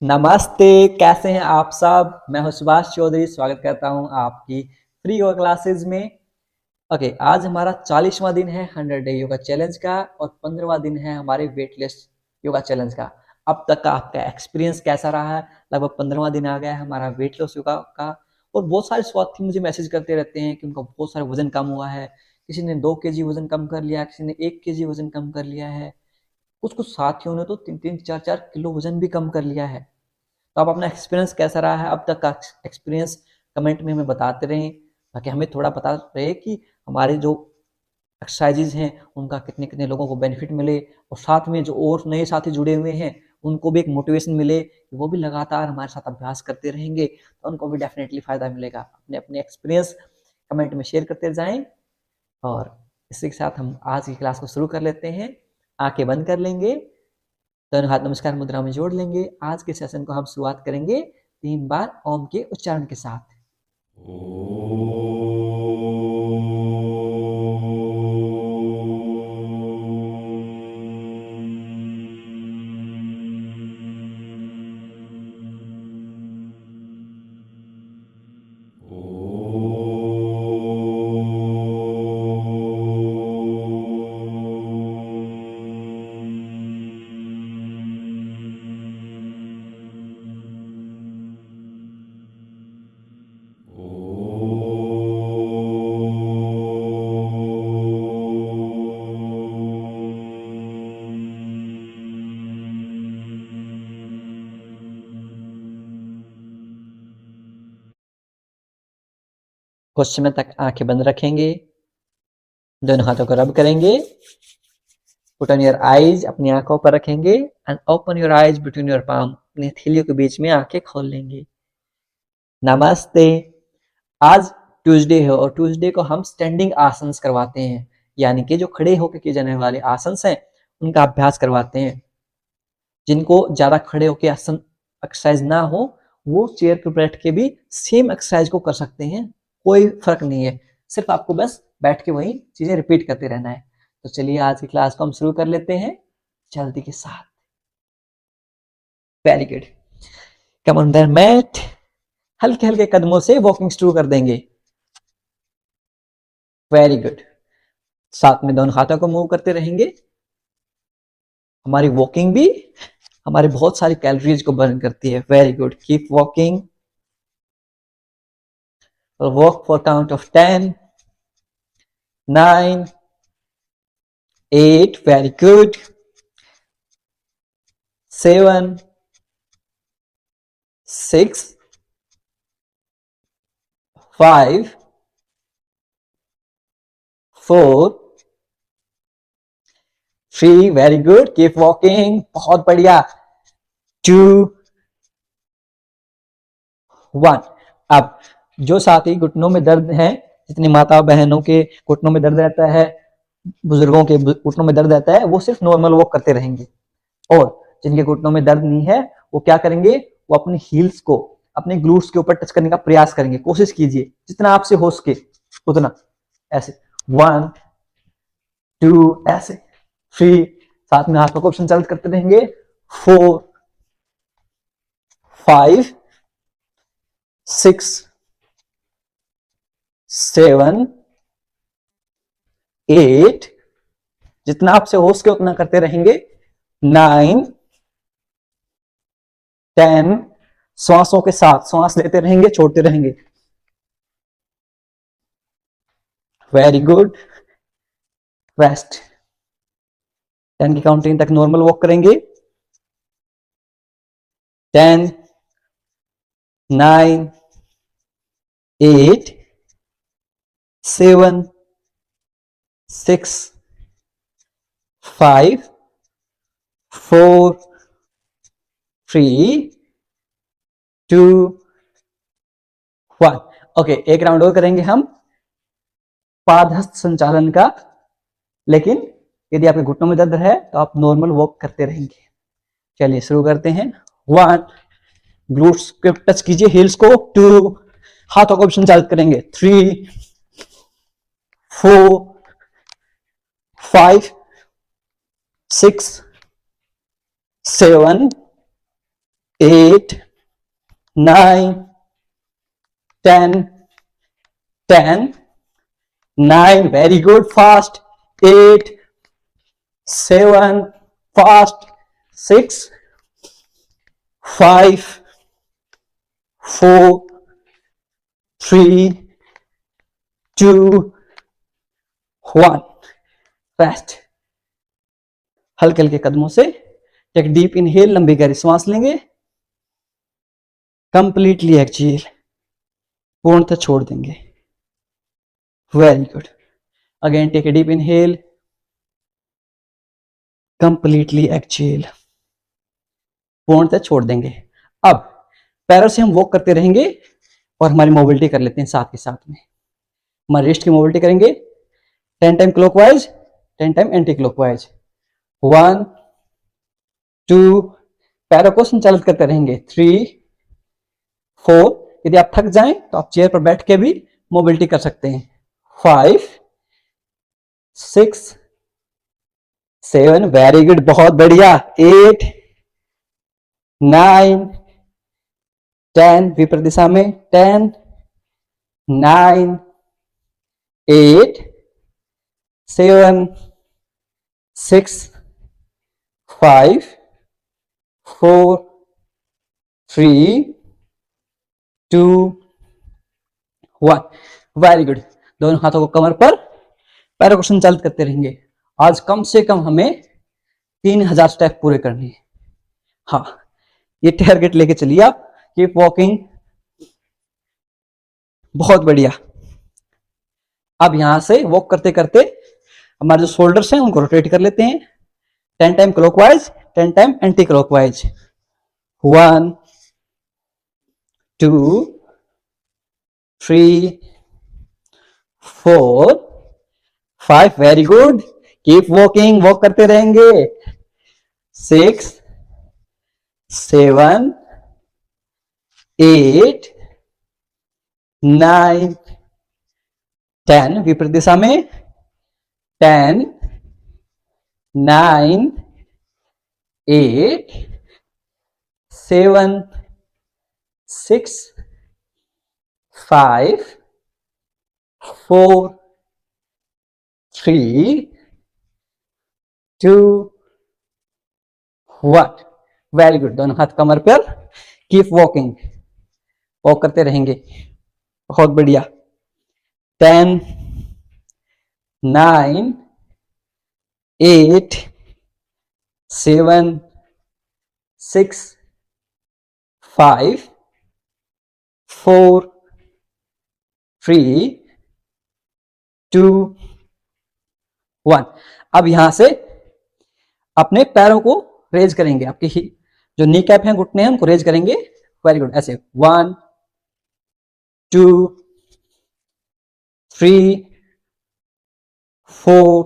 नमस्ते। कैसे हैं आप सब। मैं हूं सुभाष चौधरी। स्वागत करता हूं आपकी फ्री योगा क्लासेस में। ओके, आज हमारा 40वां दिन है 100 डे योगा चैलेंज का और 15वां दिन है हमारे वेटलेस योगा चैलेंज का। अब तक का आपका एक्सपीरियंस कैसा रहा है। लगभग 15वां दिन आ गया है हमारा वेट लॉस योगा का। और बहुत सारे स्वास्थी मुझे मैसेज करते रहते हैं कि उनका बहुत सारा वजन कम हुआ है। किसी ने 2 kg वजन कम कर लिया, किसी ने 1 kg वजन कम कर लिया है। कुछ कुछ साथियों ने तो 3-3 4-4 किलो वजन भी कम कर लिया है। तो आप अपना एक्सपीरियंस कैसा रहा है अब तक का एक्सपीरियंस कमेंट में हमें बताते रहें, ताकि हमें थोड़ा पता रहे कि हमारे जो एक्सरसाइजेज हैं उनका कितने कितने लोगों को बेनिफिट मिले। और साथ में जो और नए साथी जुड़े हुए हैं उनको भी एक मोटिवेशन मिले कि वो भी लगातार हमारे साथ अभ्यास करते रहेंगे, तो उनको भी डेफिनेटली फ़ायदा मिलेगा। अपने अपने एक्सपीरियंस कमेंट में शेयर करते जाएं। और इसी के साथ हम आज की क्लास को शुरू कर लेते हैं। आंखें बंद कर लेंगे, दोनों हाथ नमस्कार मुद्रा में जोड़ लेंगे। आज के सेशन को हम शुरुआत करेंगे 3 बार ओम के उच्चारण के साथ। कुछ समय तक आंखें बंद रखेंगे, दोनों हाथों को रब करेंगे। पुट ऑन योर आईज, अपनी आंखों पर रखेंगे and open your eyes between your palm. अपनी हथेलियों के बीच में आंखें खोल लेंगे। नमस्ते। आज ट्यूसडे है और ट्यूसडे को हम स्टैंडिंग आसन करवाते हैं, यानी कि जो खड़े होकर किए जाने वाले आसन हैं उनका अभ्यास करवाते हैं। जिनको ज्यादा खड़े होकर आसन एक्सरसाइज ना हो वो चेयर पर बैठ के भी सेम एक्सरसाइज को कर सकते हैं, कोई फर्क नहीं है। सिर्फ आपको बस बैठ के वही चीजें रिपीट करते रहना है। तो चलिए आज की क्लास को हम शुरू कर लेते हैं जल्दी के साथ। Very good. Come on there mat. हल्के हल्के कदमों से वॉकिंग शुरू कर देंगे। Very good. साथ में दोनों हाथों को मूव करते रहेंगे। हमारी वॉकिंग भी हमारे बहुत सारी कैलोरीज को बर्न करती है। Very good. Keep walking. Walk for count of 10, 9, 8, very good, 7, 6, 5, 4, 3, very good, keep walking, बहुत बढ़िया, 2, 1। अब जो साथी घुटनों में दर्द है, जितनी माता बहनों के घुटनों में दर्द रहता है, बुजुर्गों के घुटनों में दर्द रहता है, वो सिर्फ नॉर्मल वॉक करते रहेंगे। और जिनके घुटनों में दर्द नहीं है वो क्या करेंगे, वो अपनी हील्स को अपने ग्लूट्स के ऊपर टच करने का प्रयास करेंगे। कोशिश कीजिए जितना आपसे हो सके उतना। ऐसे 1, 2, ऐसे 3, साथ में हाथों को संचालित करते रहेंगे। 4, 5, 6, 7, 8, जितना आपसे हो सके उतना करते रहेंगे। 9, 10, श्वासों के साथ श्वास लेते रहेंगे, छोड़ते रहेंगे। Very good. रेस्ट। 10 की काउंटिंग तक नॉर्मल वॉक करेंगे। 10, 9, 8, 7, 6, 5, 4, 3, 2, 1। ओके, एक राउंड और करेंगे हम पादहस्त संचालन का। लेकिन यदि आपके घुटनों में दर्द है तो आप नॉर्मल वॉक करते रहेंगे। चलिए शुरू करते हैं। 1, ग्लूट्स को टच कीजिए, हील्स को। 2, हाथों को संचालित करेंगे। 3, 4, 5, 6, 7, 8 9 10 10 9 very good fast 8 7 fast 6 5 4 3 2 1 rest हल्के हल्के कदमों से टेक डीप इनहेल लंबी गहरी सांस लेंगे कंप्लीटली एक्सहेल पूर्णतः छोड़ देंगे very good again take a deep inhale completely exhale पूर्णतः छोड़ देंगे अब पैरों से हम वॉक करते रहेंगे और हमारी मोबिलिटी कर लेते हैं साथ के साथ में हमारे रिस्ट की मोबिलिटी करेंगे 10 time clockwise 10 time anti clockwise 1 2 पैरों को संचालित करते रहेंगे 3 4 यदि आप थक जाएं तो आप चेयर पर बैठ के भी मोबिलिटी कर सकते हैं 5 6 7 वेरी गुड बहुत बढ़िया 8 9 10 विपरीत दिशा में 10 9 8 7 6 5 4 3 2 1 वेरी गुड दोनों हाथों को कमर पर पैरों को संचालित करते रहेंगे आज कम से कम हमें 3000 स्टेप पूरे करने हैं हाँ ये टारगेट लेके चलिए आप कीप वॉकिंग बहुत बढ़िया अब यहां से वॉक करते करते हमारे जो शोल्डर्स हैं उनको रोटेट कर लेते हैं 10 time clockwise 10 time anti clockwise 1 2 3 4 5 very good keep walking walk करते रहेंगे 6 7 8 9 10 विपरीत दिशा में 10 9 8 7 6 5 4 3 2 1 वेरी गुड दोनों हाथ कमर पर कीप वॉकिंग वॉक करते रहेंगे बहुत बढ़िया 10 9 8 7 6 5 4 3 2 1 अब यहां से अपने पैरों को रेज करेंगे आपकी जो नी कैप है घुटने हैं उनको रेज करेंगे वेरी गुड ऐसे 1 2 3 4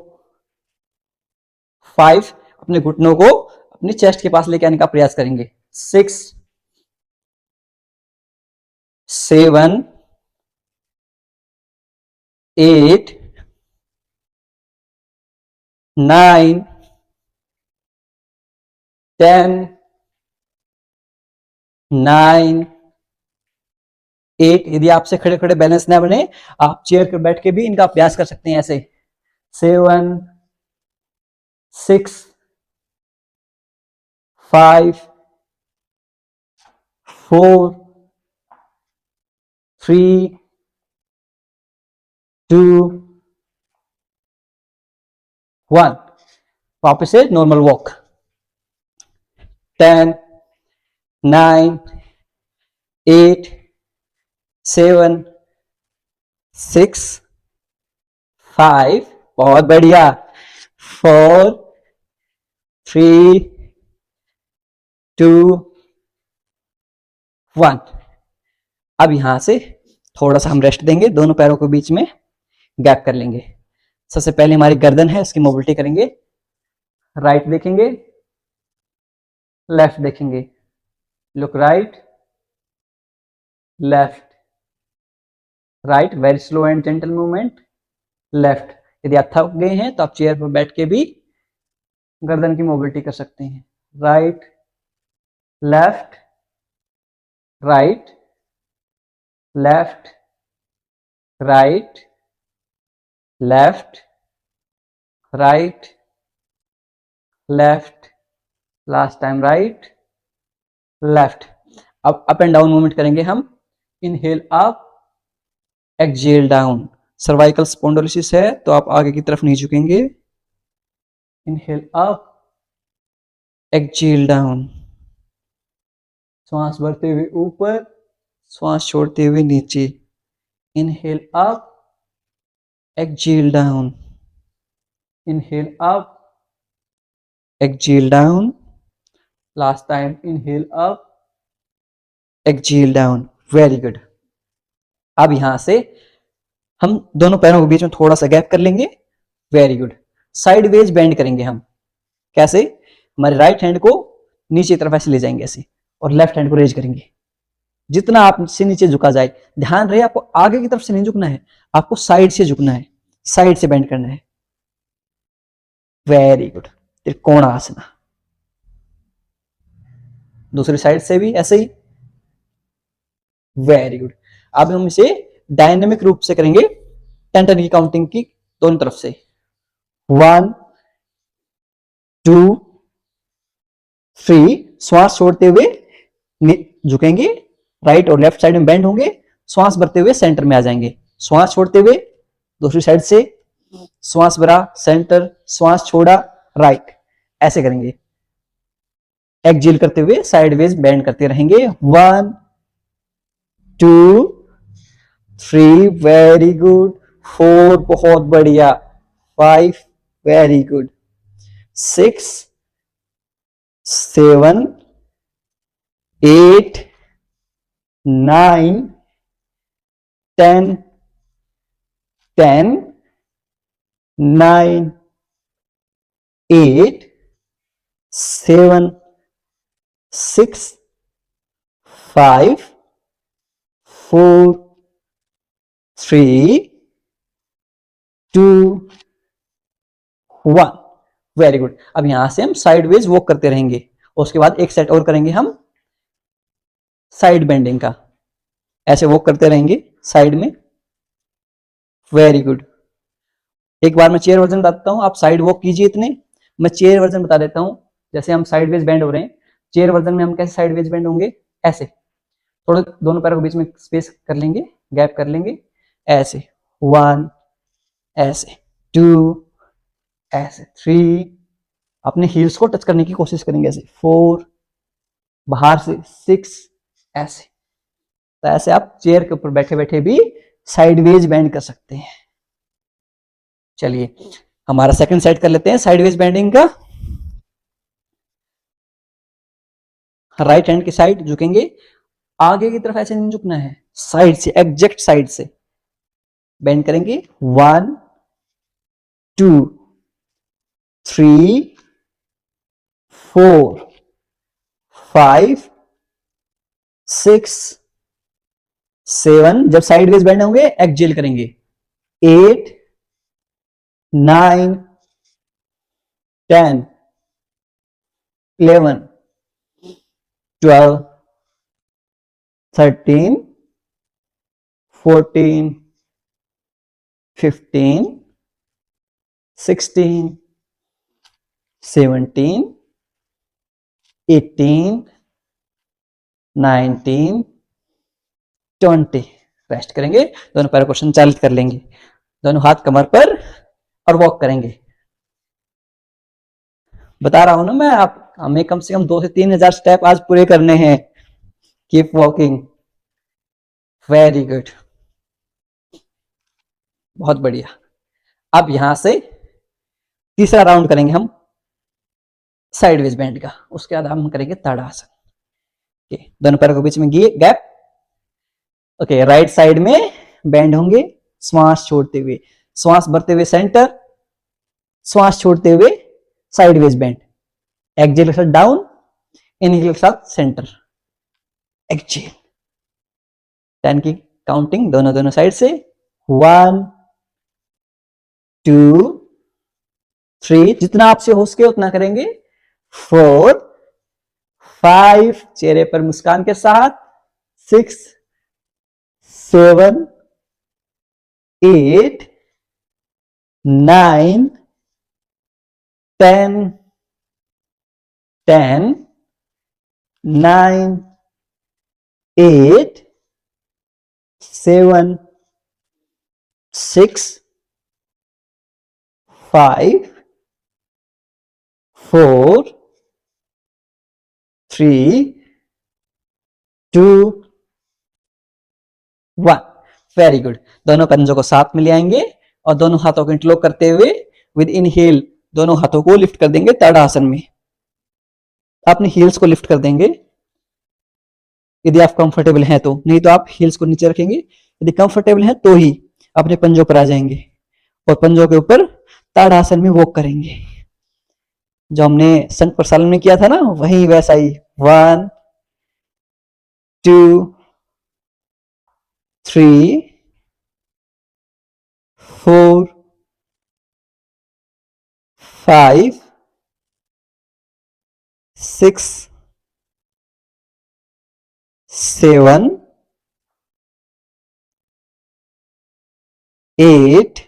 5 अपने घुटनों को अपनी चेस्ट के पास लेके आने का प्रयास करेंगे 6 7 8 9 10 9 8 यदि आपसे खड़े खड़े बैलेंस ना बने आप चेयर पर बैठ के भी इनका अभ्यास कर सकते हैं ऐसे 7 6 5 4 3 2 1 वापस से नॉर्मल वॉक 10 9 8 7 6 5 बहुत बढ़िया 4 3 2 1 अब यहां से थोड़ा सा हम रेस्ट देंगे दोनों पैरों के बीच में गैप कर लेंगे सबसे पहले हमारी गर्दन है उसकी मोबिलिटी करेंगे राइट देखेंगे लेफ्ट देखेंगे look right left right very slow and gentle movement left यदि आप थक गए हैं तो आप चेयर पर बैठ के भी गर्दन की मोबिलिटी कर सकते हैं right left right, left, right, left, right, left, last time right, left. अब अप एंड डाउन मूवमेंट करेंगे हम। Inhale up, exhale down. Cervical spondylosis है तो आप आगे की तरफ नहीं झुकेंगे। Inhale up, exhale down. श्वास भरते हुए ऊपर, श्वास छोड़ते हुए नीचे। Inhale up, exhale down. Inhale up, exhale down. Last time inhale up, exhale down. Very good. अब यहां से हम दोनों पैरों के बीच में थोड़ा सा गैप कर लेंगे। Very good. साइडवेज बेंड करेंगे हम। कैसे? हमारे राइट हैंड को नीचे की तरफ ऐसे ले जाएंगे ऐसे, और लेफ्ट हैंड को रेज करेंगे। जितना आपसे नीचे झुका जाए, ध्यान रहे आपको आगे की तरफ से नहीं झुकना है, आपको साइड से झुकना है, साइड से बेंड करना है। Very good. त्रिकोणासन। दूसरी साइड से भी ऐसे ही। Very good. अब हम इसे डायनेमिक रूप से करेंगे, 10 की काउंटिंग की दोनों तरफ से। 1 2 3। श्वास छोड़ते हुए झुकेंगे, राइट और लेफ्ट साइड में बेंड होंगे। श्वास भरते हुए सेंटर में आ जाएंगे। श्वास छोड़ते हुए दूसरी साइड से, श्वास भरा सेंटर, श्वास छोड़ा राइट, ऐसे करेंगे। एक्सहेल करते हुए साइडवेज बेंड करते रहेंगे। 1 2 3, वेरी गुड। 4, बहुत बढ़िया। 5, वेरी गुड। 6 7 8 9 10 10 9 8 7 6 5 4 3 2 1। Very good. अब यहां से हम साइडवेज वॉक करते रहेंगे, और उसके बाद एक सेट और करेंगे हम साइड बेंडिंग का। ऐसे वॉक करते रहेंगे साइड में। Very good. एक बार मैं चेयर वर्जन बताता हूं, आप साइड वॉक कीजिए इतने। मैं चेयर वर्जन बता देता हूं। जैसे हम साइडवेज बेंड हो रहे हैं, चेयर वर्जन में हम कैसे साइडवेज बेंड होंगे? ऐसे थोड़े दोनों पैरों के बीच में स्पेस कर लेंगे, गैप कर लेंगे, ऐसे 1, ऐसे 2, ऐसे 3, अपने हील्स को टच करने की कोशिश करेंगे ऐसे 4, बाहर से 6, ऐसे। तो ऐसे आप चेयर के ऊपर बैठे बैठे भी साइडवेज बेंड कर सकते हैं। चलिए हमारा सेकंड सेट कर लेते हैं साइडवेज बेंडिंग का। राइट हैंड की साइड झुकेंगे, आगे की तरफ ऐसे नहीं झुकना है, साइड से, एग्जैक्ट साइड से बेंड करेंगे। 1 2 3 4 5 6 7। जब साइडवेज बेंड होंगे एक्सहेल करेंगे। 8 9 10 11 12 13 14 15 16 17 18 19 20। रेस्ट करेंगे, दोनों पैरों को संचालित कर लेंगे, दोनों हाथ कमर पर, और वॉक करेंगे। बता रहा हूं ना मैं, आप हमें कम से कम 2 से 3 हजार स्टेप आज पूरे करने हैं। Keep walking. वेरी गुड, बहुत बढ़िया। अब यहां से तीसरा राउंड करेंगे हम साइडवेज बेंड का, उसके बाद हम करेंगे ताड़ासन। दोनों पैरों के बीच में गैप। ओके, राइट साइड में बेंड होंगे, श्वास छोड़ते हुए, श्वास भरते हुए सेंटर, श्वास छोड़ते हुए साइडवेज बेंड। एक्सहेल के साथ डाउन, इनहेल के साथ सेंटर, एक्सहेल। 10 की काउंटिंग दोनों साइड से। 1 2 3, जितना आपसे हो सके उतना करेंगे। 4 5, चेहरे पर मुस्कान के साथ। 6 7 8 9 10 10 9 8 7 6 5 4 3 2 1। Very good. दोनों कंधों को साथ में ले आएंगे और दोनों हाथों को इंटरलॉक करते हुए विद इनहेल दोनों हाथों को लिफ्ट कर देंगे ताड़ासन में। अपने हील्स को लिफ्ट कर देंगे यदि आप कंफर्टेबल हैं तो, नहीं तो आप हील्स को नीचे रखेंगे। यदि कंफर्टेबल हैं तो ही अपने पंजों पर आ जाएंगे और पंजों के ऊपर ताड़ासन में वॉक करेंगे। जो हमने संघ प्रसारण में किया था ना, वही वैसा ही 1 2 3 4 5 6 7 8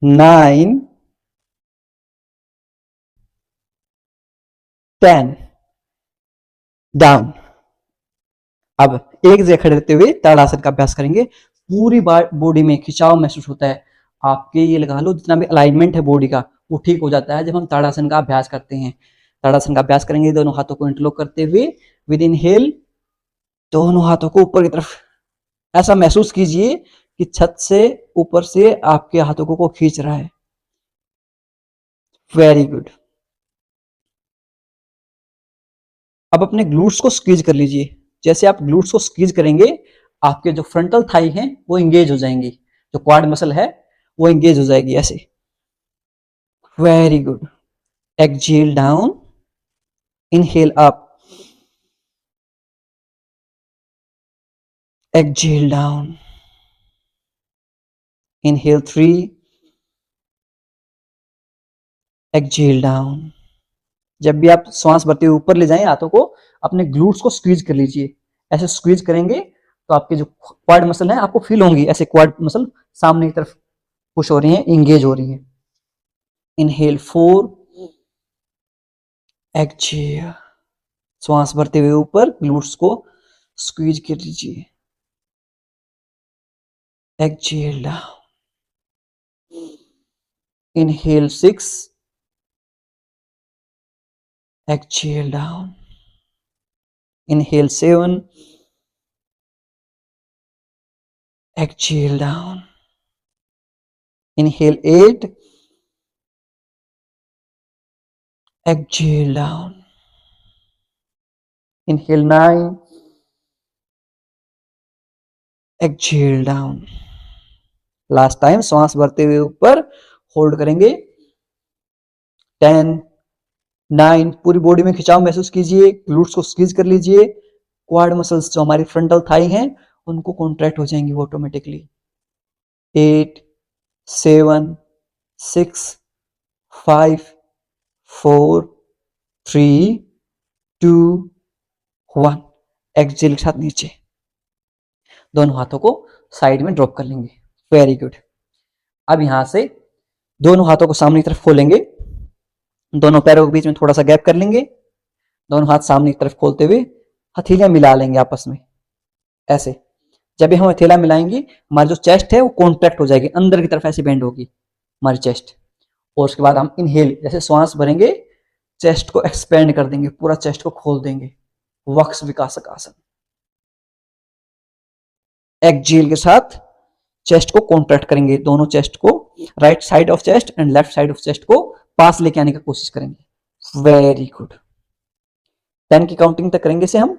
9 10 डाउन। अब एक जगह खड़े रहते हुए ताड़ासन का अभ्यास करेंगे। पूरी बॉडी में खिंचाव महसूस होता है। आपके ये लगा लो जितना भी अलाइनमेंट है बॉडी का वो ठीक हो जाता है जब हम ताड़ासन का अभ्यास करते हैं। ताड़ासन का अभ्यास करेंगे दोनों हाथों को इंटरलॉक करते हुए विद इनहेल दोनों हाथों को ऊपर की तरफ ऐसा महसूस कीजिए कि छत से ऊपर से आपके हाथों को खींच रहा है। Very good. अब अपने ग्लूट्स को स्क्वीज कर लीजिए। जैसे आप ग्लूट्स को स्क्वीज करेंगे आपके जो फ्रंटल थाई हैं वो इंगेज हो जाएंगी, जो क्वाड मसल है वो इंगेज हो जाएगी ऐसे। Very good. Exhale down, inhale up, exhale down, inhale 3, exhale down. जब भी आप श्वास भरते हुए ऊपर ले जाएं हाथों को, अपने ग्लूट्स को स्क्वीज कर लीजिए। ऐसे स्क्वीज करेंगे तो आपके जो क्वाड मसल है आपको फील होंगी, ऐसे क्वाड मसल सामने की तरफ पुश हो रही हैं, इंगेज हो रही हैं। Inhale 4, exhale. श्वास भरते हुए ऊपर ग्लूट्स को स्क्वीज कर लीजिए। Exhale down, inhale 6, exhale down, inhale 7, exhale down, inhale 8, exhale down, inhale 9, exhale down। Last time श्वास भरते हुए ऊपर होल्ड करेंगे 10, 9। पूरी बॉडी में खिंचाव महसूस कीजिए, ग्लूट्स को स्क्वीज कर लीजिए। क्वाड मसल्स जो हमारी फ्रंटल थाई हैं उनको कॉन्ट्रैक्ट हो जाएंगी ऑटोमेटिकली। 8, 7, 6, 5, 4, 3, 2, 1। एक्सहेल के साथ नीचे दोनों हाथों को साइड में ड्रॉप कर लेंगे। Very good. अब यहां से दोनों हाथों को सामने की तरफ खोलेंगे, दोनों पैरों के बीच में थोड़ा सा गैप कर लेंगे, दोनों हाथ सामने की तरफ खोलते हुए हथेलियां मिला लेंगे आपस में ऐसे। जब भी हम हथेलियां मिलाएंगे हमारी जो चेस्ट है वो कॉन्ट्रैक्ट हो जाएगी, अंदर की तरफ ऐसे बेंड होगी हमारी चेस्ट। और उसके बाद हम इनहेल जैसे श्वास भरेंगे चेस्ट को एक्सपेंड कर देंगे, पूरा चेस्ट को खोल देंगे, वक्ष विकासक आसन। एक्सहेल के साथ चेस्ट को कॉन्ट्रैक्ट करेंगे, दोनों चेस्ट को, right side of chest and left side of chest को पास लेके आने की कोशिश करेंगे। Very good. 10 की काउंटिंग तक करेंगे इसे हम।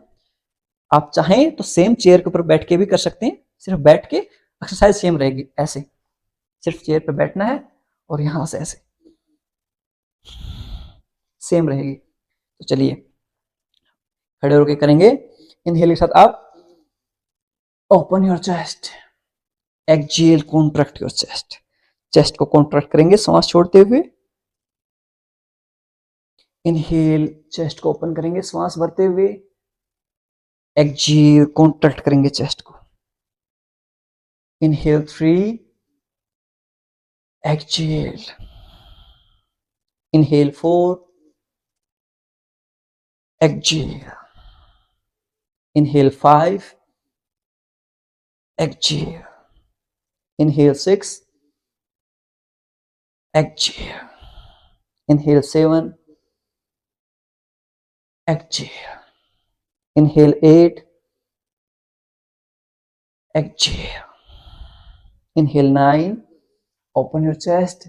आप चाहें तो सेम चेयर के ऊपर बैठ के भी कर सकते हैं, सिर्फ बैठ के एक्सरसाइज सेम रहेगी ऐसे। सिर्फ चेयर पे बैठना है और यहां से ऐसे सेम रहेगी। तो चलिए खड़े होकर करेंगे। इनहेल के साथ आप open your chest, exhale contract your chest. Chest को कॉन्ट्रैक्ट करेंगे सांस छोड़ते हुए। इनहेल चेस्ट को ओपन करेंगे सांस भरते हुए। एक्सहेल, कॉन्ट्रैक्ट करेंगे चेस्ट को। Inhale 3, exhale, inhale 4, exhale, inhale 5, exhale, inhale 6, exhale, inhale 7, exhale, inhale 8, exhale, inhale 9, open your chest,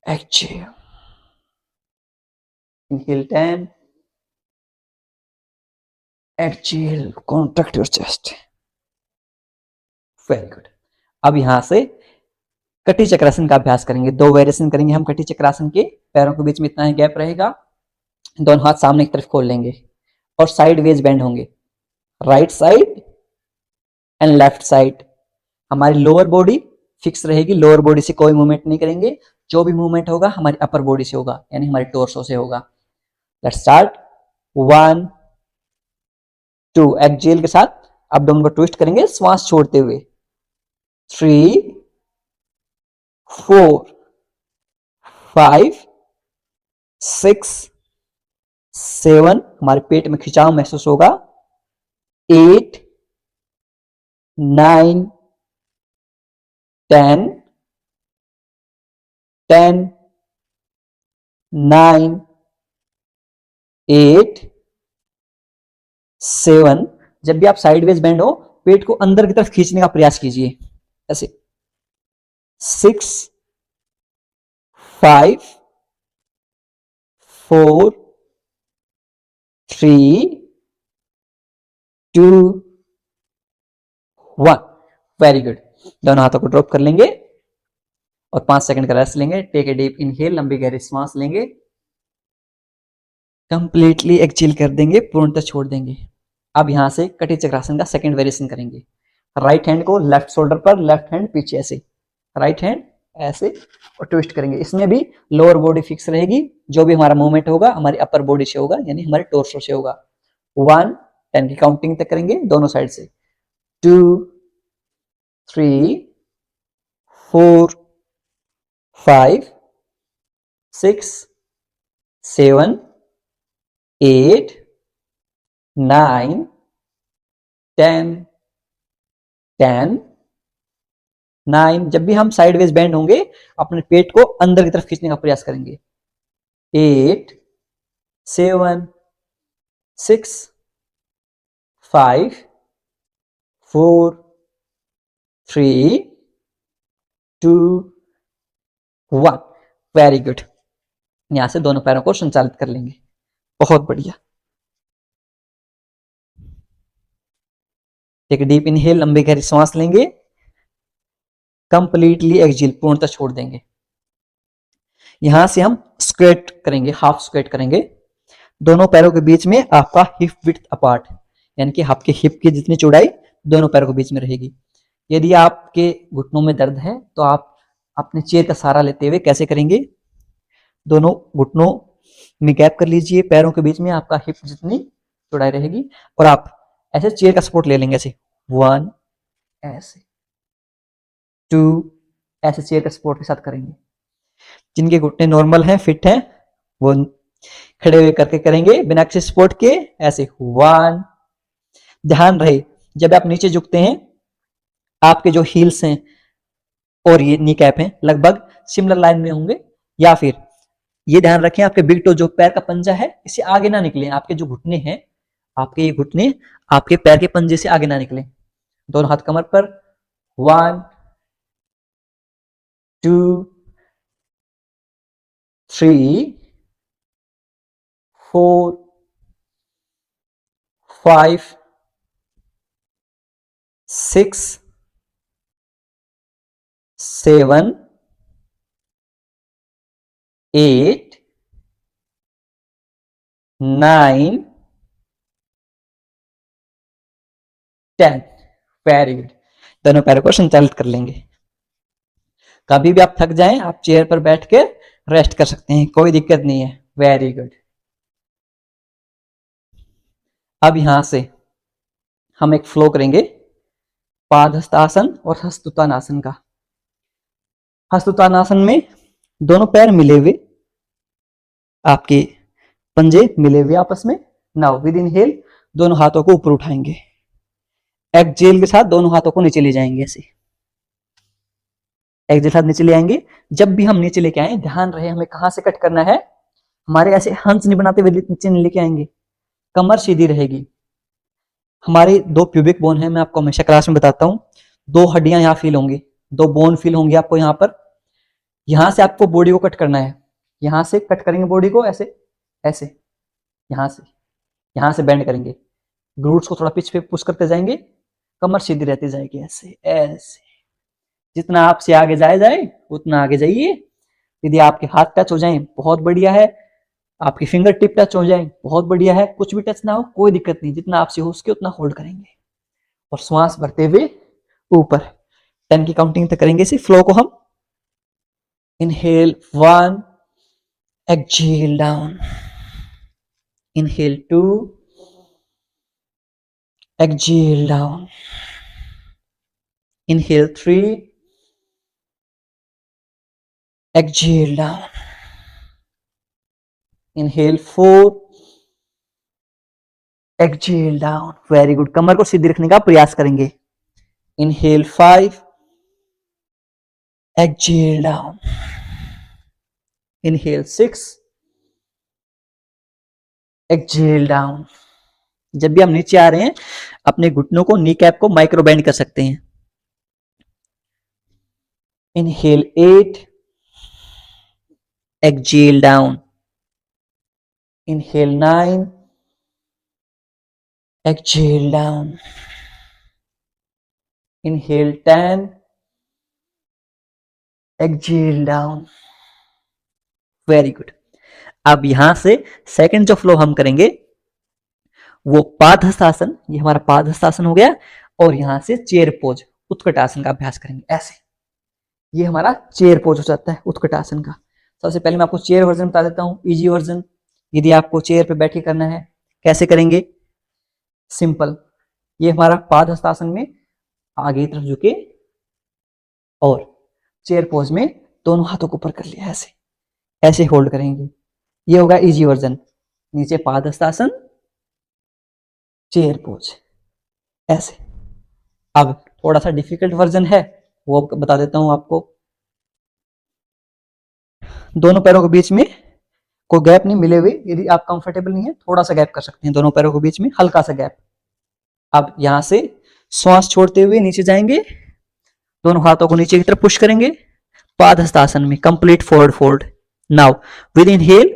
exhale, inhale 10, exhale, contract your chest, very good. अब यहां से कटी चक्रासन का अभ्यास करेंगे। 2 वेरिएशन करेंगे हम कटी चक्रासन के। पैरों के बीच में इतना ही गैप रहेगा, दोनों हाथ सामने की तरफ खोल लेंगे और साइड वेज बेंड होंगे, right side and left side. हमारी लोअर बॉडी फिक्स रहेगी, लोअर बॉडी से कोई मूवमेंट नहीं करेंगे, जो भी मूवमेंट होगा हमारी अपर बॉडी से होगा, यानी हमारे टोर्सो से होगा। Let's start. 1 2, एक्सहेल के साथ एब्डोमेन को ट्विस्ट करेंगे श्वास छोड़ते हुए। 3 4 5 6 7, हमारे पेट में खिंचाव महसूस होगा। 8 9 10 10 9 8 7। जब भी आप साइडवेज बेंड हो, पेट को अंदर की तरफ खींचने का प्रयास कीजिए, ऐसे। 6 5 4 3 2 1। Very good. दोनों हाथों को ड्रॉप कर लेंगे और 5 सेकंड का रेस्ट लेंगे। टेक ए डीप इनहेल, लंबी गहरी सांस लेंगे, कंप्लीटली एक्सहेल कर देंगे, पूर्णतः छोड़ देंगे। अब यहां से कटी चक्रासन का सेकंड वेरिएशन करेंगे। राइट हैंड को लेफ्ट शोल्डर पर, लेफ्ट हैंड पीछे, ऐसे राइट हैंड ऐसे और ट्विस्ट करेंगे। इसमें भी लोअर बॉडी फिक्स रहेगी, जो भी हमारा मूवमेंट होगा हमारी अपर बॉडी से होगा, यानी हमारे टोर्सो से होगा। 1 10 की काउंटिंग तक करेंगे दोनों साइड से। 2 3 4 5 6 7 8 9 10 10 9। जब भी हम साइडवेज बेंड होंगे, अपने पेट को अंदर की तरफ खींचने का प्रयास करेंगे। 8 7 6 5 4 3 2 1। Very good. यहां से दोनों पैरों को संचालित कर लेंगे। बहुत बढ़िया। एक डीप इनहेल, लंबी गहरी सांस लेंगे, कंप्लीटली एक्सहेल, पूर्णतः छोड़ देंगे। यहां से हम स्क्वेट करेंगे, हाफ स्क्वेट करेंगे। दोनों पैरों के बीच में आपका हिप विड्थ अपार्ट, यानी कि आपके हिप की जितनी चौड़ाई दोनों पैरों के बीच में रहेगी। यदि आपके घुटनों में दर्द है तो आप अपने चेयर का सहारा लेते हुए कैसे करेंगे, दोनों घुटनों में गैप कर लीजिए, पैरों के बीच में आपका हिप जितनी चौड़ाई रहेगी, और आप ऐसे चेयर का सपोर्ट ले लेंगे, ऐसे 1 ऐसे 2 ऐसे चेयर का सपोर्ट के साथ करेंगे। जिनके घुटने नॉर्मल हैं, फिट हैं, वो खड़े हुए करके करेंगे बिना किसी सपोर्ट के, ऐसे 1। ध्यान रहे जब आप नीचे झुकते हैं, आपके जो हील्स हैं और ये नी कैप हैं लगभग सिमिलर लाइन में होंगे, या फिर ये ध्यान रखें आपके बिग टो, जो पैर का पंजा है, इससे आगे ना निकले। आपके जो घुटने हैं, आपके ये घुटने आपके पैर के पंजे से आगे ना निकले। दोनों हाथ कमर पर। 1 2 3 4 5 6 7 8 9 10। Very good. दोनों पैरों को संचालित कर लेंगे। कभी भी आप थक जाएं, आप चेयर पर बैठ के रेस्ट कर सकते हैं, कोई दिक्कत नहीं है। Very good. अब यहां से हम एक फ्लो करेंगे पादहस्तासन और हस्तुतानासन का। हस्तुतानासन में दोनों पैर मिले हुए, आपके पंजे मिले हुए आपस में। नाउ विद इनहेल दोनों हाथों को ऊपर उठाएंगे, एक्सहेल के साथ दोनों हाथों को नीचे ले जाएंगे ऐसे। एक्सहेल के साथ नीचे ले आएंगे। जब भी हम नीचे लेके आए ध्यान रहे हमें कहां से कट करना है, हमारे ऐसे हंस नहीं बनाते हुए नीचे नहीं लेके आएंगे, कमर सीधी रहेगी। हमारे दो प्यूबिक बोन है, मैं आपको हमेशा क्लास में बताता हूं। दो हड्डियां यहाँ फील होंगी, दो बोन फील होंगे आपको यहाँ पर। यहां से आपको बॉडी को कट करना है, यहां से कट करेंगे बॉडी को ऐसे ऐसे, यहां से बेंड करेंगे, ग्लूट्स को थोड़ा पीछे पुश करते जाएंगे, कमर सीधी रहती जाएगी ऐसे ऐसे। जितना आपसे आगे जाए उतना आगे जाइए। यदि आपके हाथ टच हो जाए बहुत बढ़िया है, आपकी फिंगर टिप टच हो जाए बहुत बढ़िया है, कुछ भी टच ना हो कोई दिक्कत नहीं, जितना आपसे हो सके उतना होल्ड करेंगे और श्वास भरते हुए ऊपर 10 की काउंटिंग तक करेंगे इसे फ्लो को हम। Inhale 1, exhale down, inhale 2, exhale down, inhale 3, exhale down, inhale 4, exhale down. Very good. कमर को सीधी रखने का प्रयास करेंगे। Inhale 5, exhale down, inhale 6, exhale down. जब भी हम नीचे आ रहे हैं अपने घुटनों को, नी कैप को माइक्रो बेंड कर सकते हैं। Inhale 8, exhale down, inhale 9, exhale down, inhale 10, exhale down. Very good. अब यहां से सेकंड जो फ्लो हम करेंगे वो पादहस्तासन, ये हमारा पादहस्तासन हो गया, और यहां से चेयर पोज उत्कट आसन का अभ्यास करेंगे ऐसे। ये हमारा चेयर पोज हो जाता है उत्कट आसन का। सबसे पहले मैं आपको चेयर वर्जन बता देता हूं, इजी वर्जन। यदि आपको चेयर पे बैठ के करना है कैसे करेंगे, सिंपल। ये हमारा पादहस्तासन में आगे की तरफ झुके और चेयर पोज में दोनों हाथों को ऊपर कर लिया ऐसे ऐसे होल्ड करेंगे। ये होगा इजी वर्जन, नीचे पादहस्तासन, चेयर पोज ऐसे। अब थोड़ा सा डिफिकल्ट वर्जन है वो बता देता हूं आपको। दोनों पैरों के बीच में कोई गैप नहीं मिले हुए, यदि आप कंफर्टेबल नहीं है थोड़ा सा गैप कर सकते हैं दोनों पैरों के बीच में, हल्का सा गैप। अब यहां से श्वास छोड़ते हुए नीचे जाएंगे, दोनों हाथों को नीचे की तरफ पुश करेंगे पादहस्तासन में, complete forward fold. Now with inhale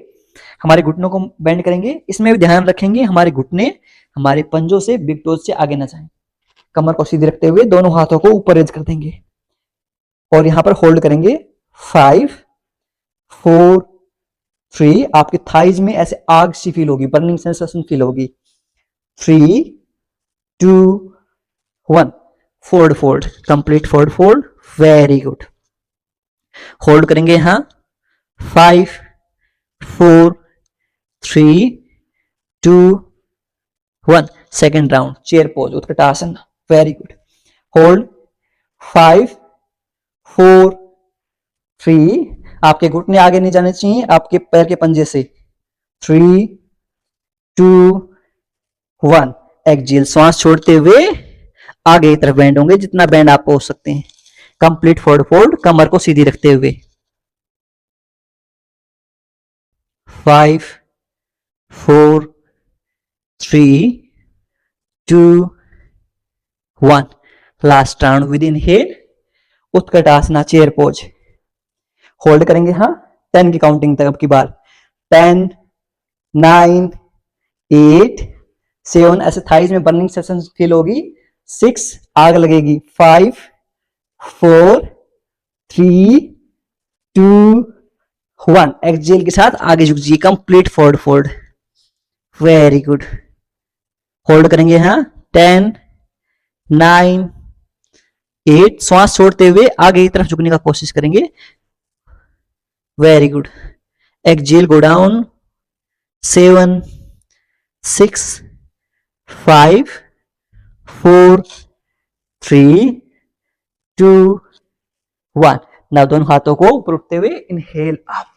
हमारे घुटनों को बेंड करेंगे। इसमें भी ध्यान रखेंगे हमारे घुटने हमारे पंजों से, बिग टोज से आगे ना जाएं। कमर को सीधी रखते हुए दोनों हाथों को ऊपर रेज कर देंगे और यहां पर होल्ड करेंगे 5, 4, 3। आपके थाइज में ऐसे आग सी फील होगी, बर्निंग सेंसेशन फील होगी। 3, 2, 1, fold fold, complete fold fold. Very good. Hold करेंगे यहां 5, 4, 3, 2, 1। Second round chair pose Utkatasana. Very good. Hold 5, 4, 3। आपके घुटने आगे नहीं जाने चाहिए आपके पैर के पंजे से। 3, 2, 1। एक्सहेल, श्वास छोड़ते हुए आगे की तरफ बेंड होंगे, जितना बेंड आप हो सकते हैं। कंप्लीट फोल्ड फोल्ड, कमर को सीधी रखते हुए। 5, 4, 3, 2, 1। Last round with inhale utkatasana chair pose. Hold करेंगे हाँ 10 की काउंटिंग तक। अब की बार 10, 9, 8, 7। ऐसे थाइज में बर्निंग सेंसेशन फील होगी। 6, आग लगेगी। 5, 4, 3, 2, 1। एक्सहेल के साथ आगे झुक जाइए, complete forward fold. Very good. Hold करेंगे हाँ 10, 9, 8। श्वास छोड़ते हुए आगे की तरफ झुकने का कोशिश करेंगे। Very good. Exhale, go down. 7, 6, 5, 4 3 2 1। Now दोनों हाथों को ऊपर उठते हुए इनहेल अप,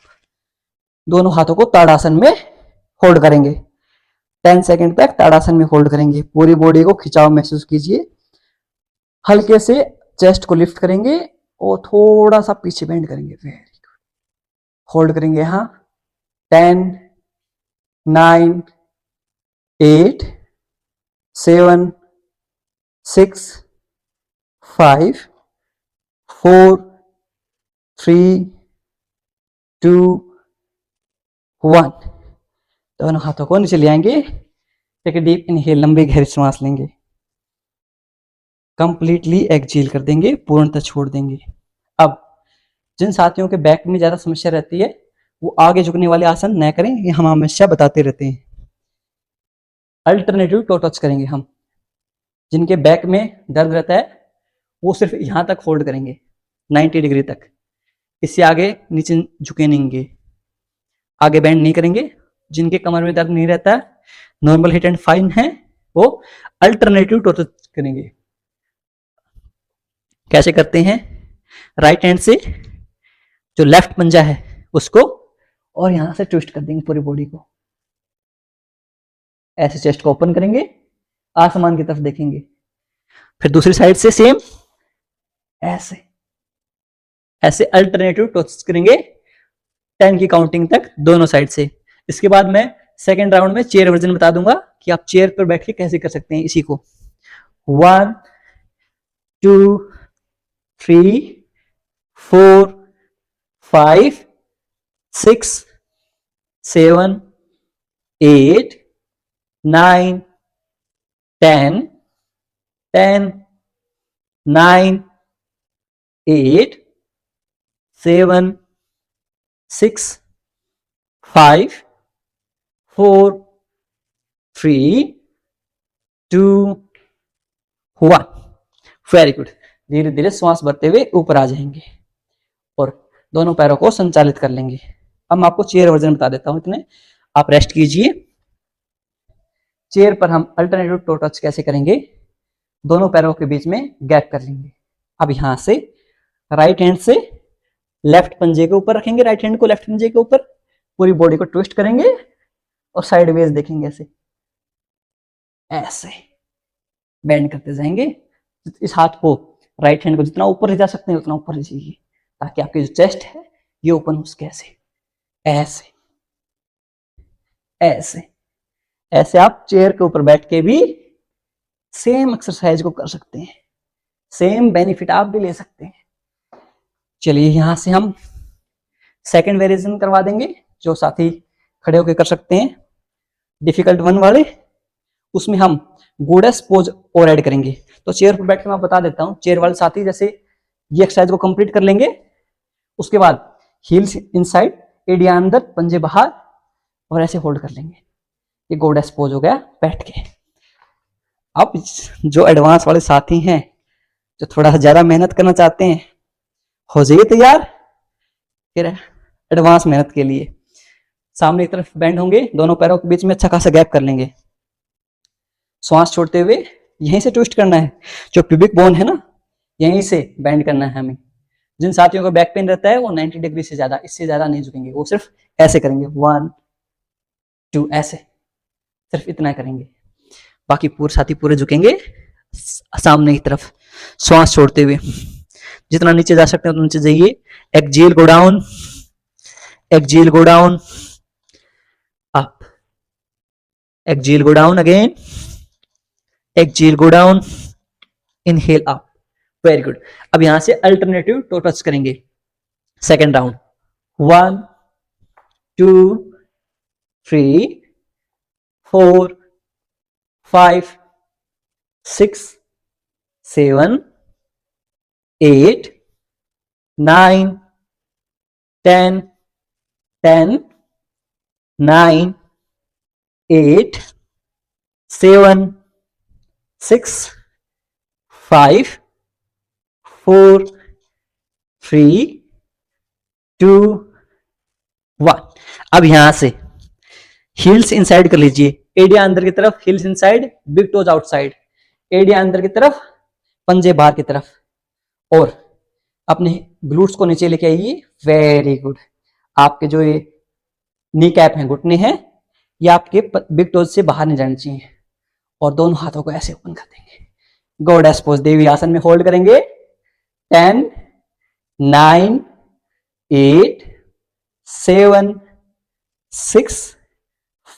दोनों हाथों को ताड़ासन में होल्ड करेंगे। 10 सेकंड तक ताड़ासन में होल्ड करेंगे। पूरी बॉडी को खिंचाव महसूस कीजिए। हल्के से चेस्ट को लिफ्ट करेंगे और थोड़ा सा पीछे बेंड करेंगे। Very good. होल्ड करेंगे यहां। 10 9 8 7 6 5 4 3 2 1। दोनों हाथों को नीचे ले आएंगे। टेक डीप इनहेल, लंबी गहरी सांस लेंगे। कंप्लीटली एक्सहेल कर देंगे, पूर्णतः छोड़ देंगे। अब जिन साथियों के बैक में ज्यादा समस्या रहती है वो आगे झुकने वाले आसन न करें, ये हम हमेशा बताते रहते हैं। अल्टरनेटिव टो टच करेंगे हम। जिनके बैक में दर्द रहता है वो सिर्फ यहां तक होल्ड करेंगे 90 डिग्री तक, इससे आगे नीचे झुकेंगे, आगे बेंड नहीं करेंगे। जिनके कमर में दर्द नहीं रहता है, नॉर्मल हिट एंड फाइन है, वो अल्टरनेटिव टो टच करेंगे। कैसे करते हैं? राइट हैंड से जो लेफ्ट पंजा है उसको और यहां से ट्विस्ट कर देंगे पूरी बॉडी को। ऐसे चेस्ट को ओपन करेंगे, आसमान की तरफ देखेंगे। फिर दूसरी साइड से सेम ऐसे ऐसे अल्टरनेटिव टच करेंगे 10 की काउंटिंग तक दोनों साइड से। इसके बाद मैं सेकेंड राउंड में चेयर वर्जन बता दूंगा कि आप चेयर पर बैठ के कैसे कर सकते हैं इसी को। 1 2 3 4 5 6 7 8 9 10 10 9 8 7 6 5 4 3 2 1। Very good. धीरे धीरे श्वास भरते हुए ऊपर आ जाएंगे और दोनों पैरों को संचालित कर लेंगे। अब मैं आपको चेयर वर्जन बता देता हूं, इतने आप रेस्ट कीजिए। चेयर पर हम अल्टरनेटिव टो टच कैसे करेंगे? दोनों पैरों के बीच में गैप कर लेंगे। अब यहां से राइट हैंड से लेफ्ट पंजे के ऊपर रखेंगे, राइट हैंड को लेफ्ट पंजे के ऊपर, पूरी बॉडी को ट्विस्ट करेंगे और साइडवेज देखेंगे। ऐसे ऐसे बेंड करते जाएंगे। इस हाथ को, राइट हैंड को जितना ऊपर ले जा सकते हैं उतना ऊपर ले जाइए ताकि आपकी जो चेस्ट है ये ओपन हो सके। ऐसे ऐसे ऐसे ऐसे आप चेयर के ऊपर बैठ के भी सेम एक्सरसाइज को कर सकते हैं, सेम बेनिफिट आप भी ले सकते हैं। चलिए यहां से हम सेकंड वेरिएशन करवा देंगे, जो साथी खड़े होकर कर सकते हैं डिफिकल्ट वन वाले। उसमें हम गोडेस पोज और ऐड करेंगे। तो चेयर पर बैठ के मैं बता देता हूं। चेयर वाले साथी जैसे ये एक्सरसाइज को कंप्लीट कर लेंगे, उसके बाद हील्स इनसाइड, एडिया अंदर, पंजे बाहर और ऐसे होल्ड कर लेंगे। ये गोडेस पोज हो गया बैठ के। अब जो एडवांस वाले साथी हैं, जो थोड़ा ज्यादा मेहनत करना चाहते हैं, हो जाइए तैयार फिर एडवांस मेहनत के लिए। सामने की तरफ बेंड होंगे, दोनों पैरों के बीच में अच्छा खासा गैप कर लेंगे। श्वास छोड़ते हुए यहीं से ट्विस्ट करना है। जो प्यूबिक बोन है ना, यहीं से बेंड करना है हमें। जिन साथियों को बैक पेन रहता है वो 90 डिग्री से ज्यादा, इससे ज्यादा नहीं झुकेंगे, वो सिर्फ ऐसे करेंगे 1 2 ऐसे, सिर्फ इतना करेंगे। बाकी पूरे साथी पूरे झुकेंगे सामने की तरफ, श्वास छोड़ते हुए। जितना नीचे जा सकते हैं उतना नीचे जाइए। Exhale go down, exhale go down, up, exhale go down again, exhale go down, inhale up. Very good. अब यहां से अल्टरनेटिव टो टच करेंगे। Second round 1 2 3 4 5 6 7 8 9 10 10 9 8 7 6 5 4 3 2 1। अब यहां से हील्स इनसाइड कर लीजिए, एडिया अंदर की तरफ, heels inside, big toes outside. एडिया अंदर की तरफ, पंजे बाहर की तरफ, और अपने ग्लूट्स को नीचे लेके आइए। Very good. आपके जो ये नी कैप है, घुटने हैं, ये आपके बिग टोज से बाहर नहीं जाने चाहिए, और दोनों हाथों को ऐसे ओपन कर देंगे। गॉडेस पोज, देवी आसन में होल्ड करेंगे। 10, 9, 8, 7, 6,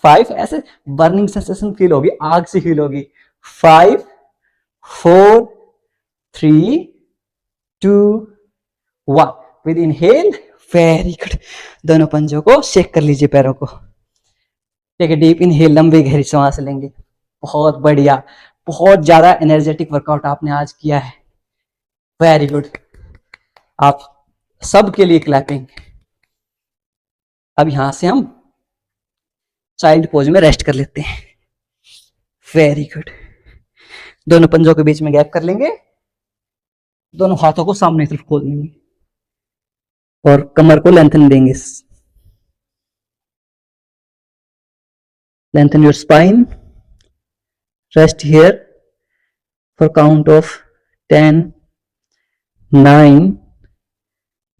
5, ऐसे बर्निंग सेंसेशन फील होगी, आग से फील होगी। 5, 4, 3, 2, 1। With inhale, very good. दोनों पंजों को शेक कर लीजिए, पैरों को। टेक ए डीप इनहेल, लंबी गहरी सांस लेंगे। बहुत बढ़िया, बहुत ज्यादा एनर्जेटिक वर्कआउट आपने आज किया है। Very good. आप सबके लिए क्लैपिंग। अब यहां से हम चाइल्ड पोज में रेस्ट कर लेते हैं। Very good. दोनों पंजों के बीच में गैप कर लेंगे, दोनों हाथों को सामने की तरफ खोल देंगे और कमर को लेंथन देंगे। Lengthen your spine. Rest here for count of 10, 9,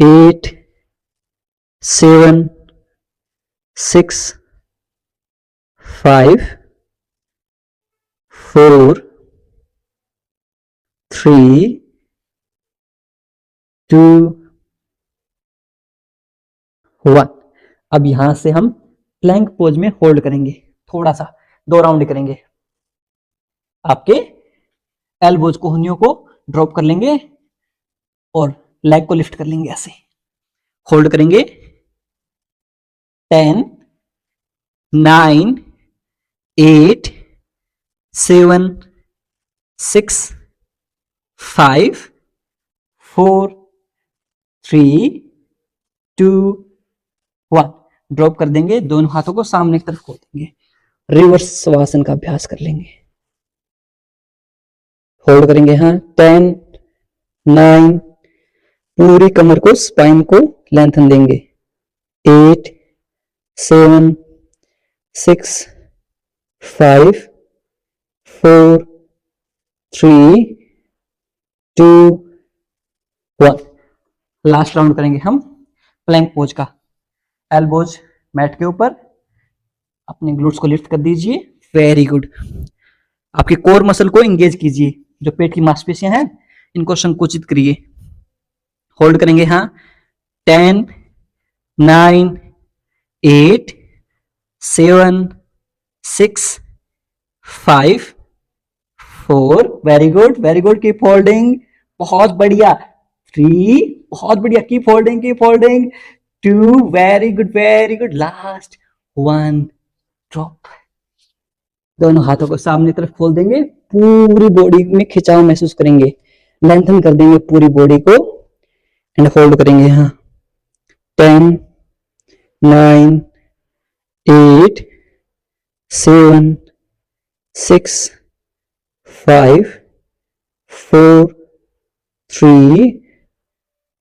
8, 7, 6, 5, 4, 3, 2, 1। अब यहां से हम प्लैंक पोज में होल्ड करेंगे, थोड़ा सा 2 राउंड करेंगे। आपके एल्बोज कोहनियों को ड्रॉप कर लेंगे और लेग को लिफ्ट कर लेंगे, ऐसे होल्ड करेंगे। 10, 9, 8, 7, 6, 5, 4, 3, 2, 1। ड्रॉप कर देंगे, दोनों हाथों को सामने की तरफ खोल देंगे। रिवर्स शवासन का अभ्यास कर लेंगे। होल्ड करेंगे, हाँ। 10, 9, पूरी कमर को, स्पाइन को लेंथन देंगे। 8, 7, 6, 5, 4, 3, 2, 1। लास्ट राउंड करेंगे हम प्लैंक पोज का। एल्बोज मैट के ऊपर, अपने ग्लूट्स को लिफ्ट कर दीजिए। Very good. आपके कोर मसल को एंगेज कीजिए, जो पेट की मांसपेशियां हैं इनको संकुचित करिए। होल्ड करेंगे, हाँ। 10, 9, 8, 7, 6, 5, 4, very good, very good. Keep holding, बहुत बढ़िया। 3, बहुत बढ़िया, keep holding, keep holding. 2, very good, very good. Last 1, drop. दोनों हाथों को सामने तरफ खोल देंगे, पूरी बॉडी में खिंचाव महसूस करेंगे, लेंथन कर देंगे पूरी बॉडी को एंड होल्ड करेंगे, हाँ। 10, 9, 8, 7, 6, 5, 4, 3,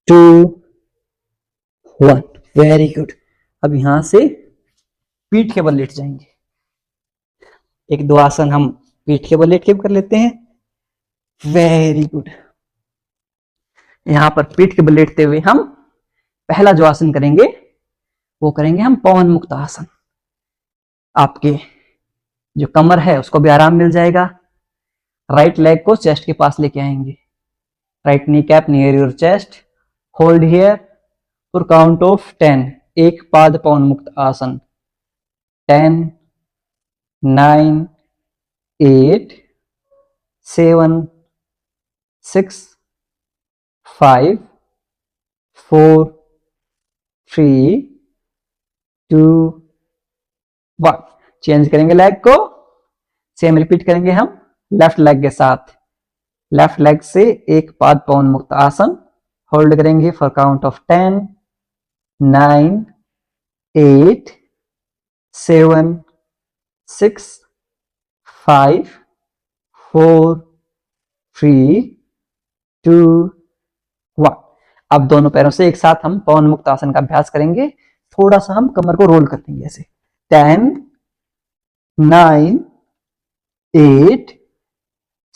2, 1। Very good. अब यहां से पीठ के बल लेट जाएंगे। एक 2 आसन हम पीठ के बल लेट के कर लेते हैं। Very good. यहां पर पीठ के बल लेटते हुए हम पहला जो आसन करेंगे वो करेंगे हम पवन मुक्त आसन। आपके जो कमर है उसको भी आराम मिल जाएगा। राइट लेग को चेस्ट के पास लेके आएंगे। Right knee cap near your chest. Hold here for count of 10। एक पाद पवन मुक्त आसन। 10, 9, 8, 7, 6, 5, 4, 3, 2, 1। चेंज करेंगे लेग को, सेम रिपीट करेंगे हम लेफ्ट लेग के साथ। लेफ्ट लेग से एक पाद पवन मुक्त आसन। होल्ड करेंगे फॉर काउंट ऑफ 10, 9, 8, 7, 6, 5, 4, 3, 2, 1। अब दोनों पैरों से एक साथ हम पवन मुक्त आसन का अभ्यास करेंगे। थोड़ा सा हम कमर को रोल कर देंगे ऐसे। 10, 9, 8,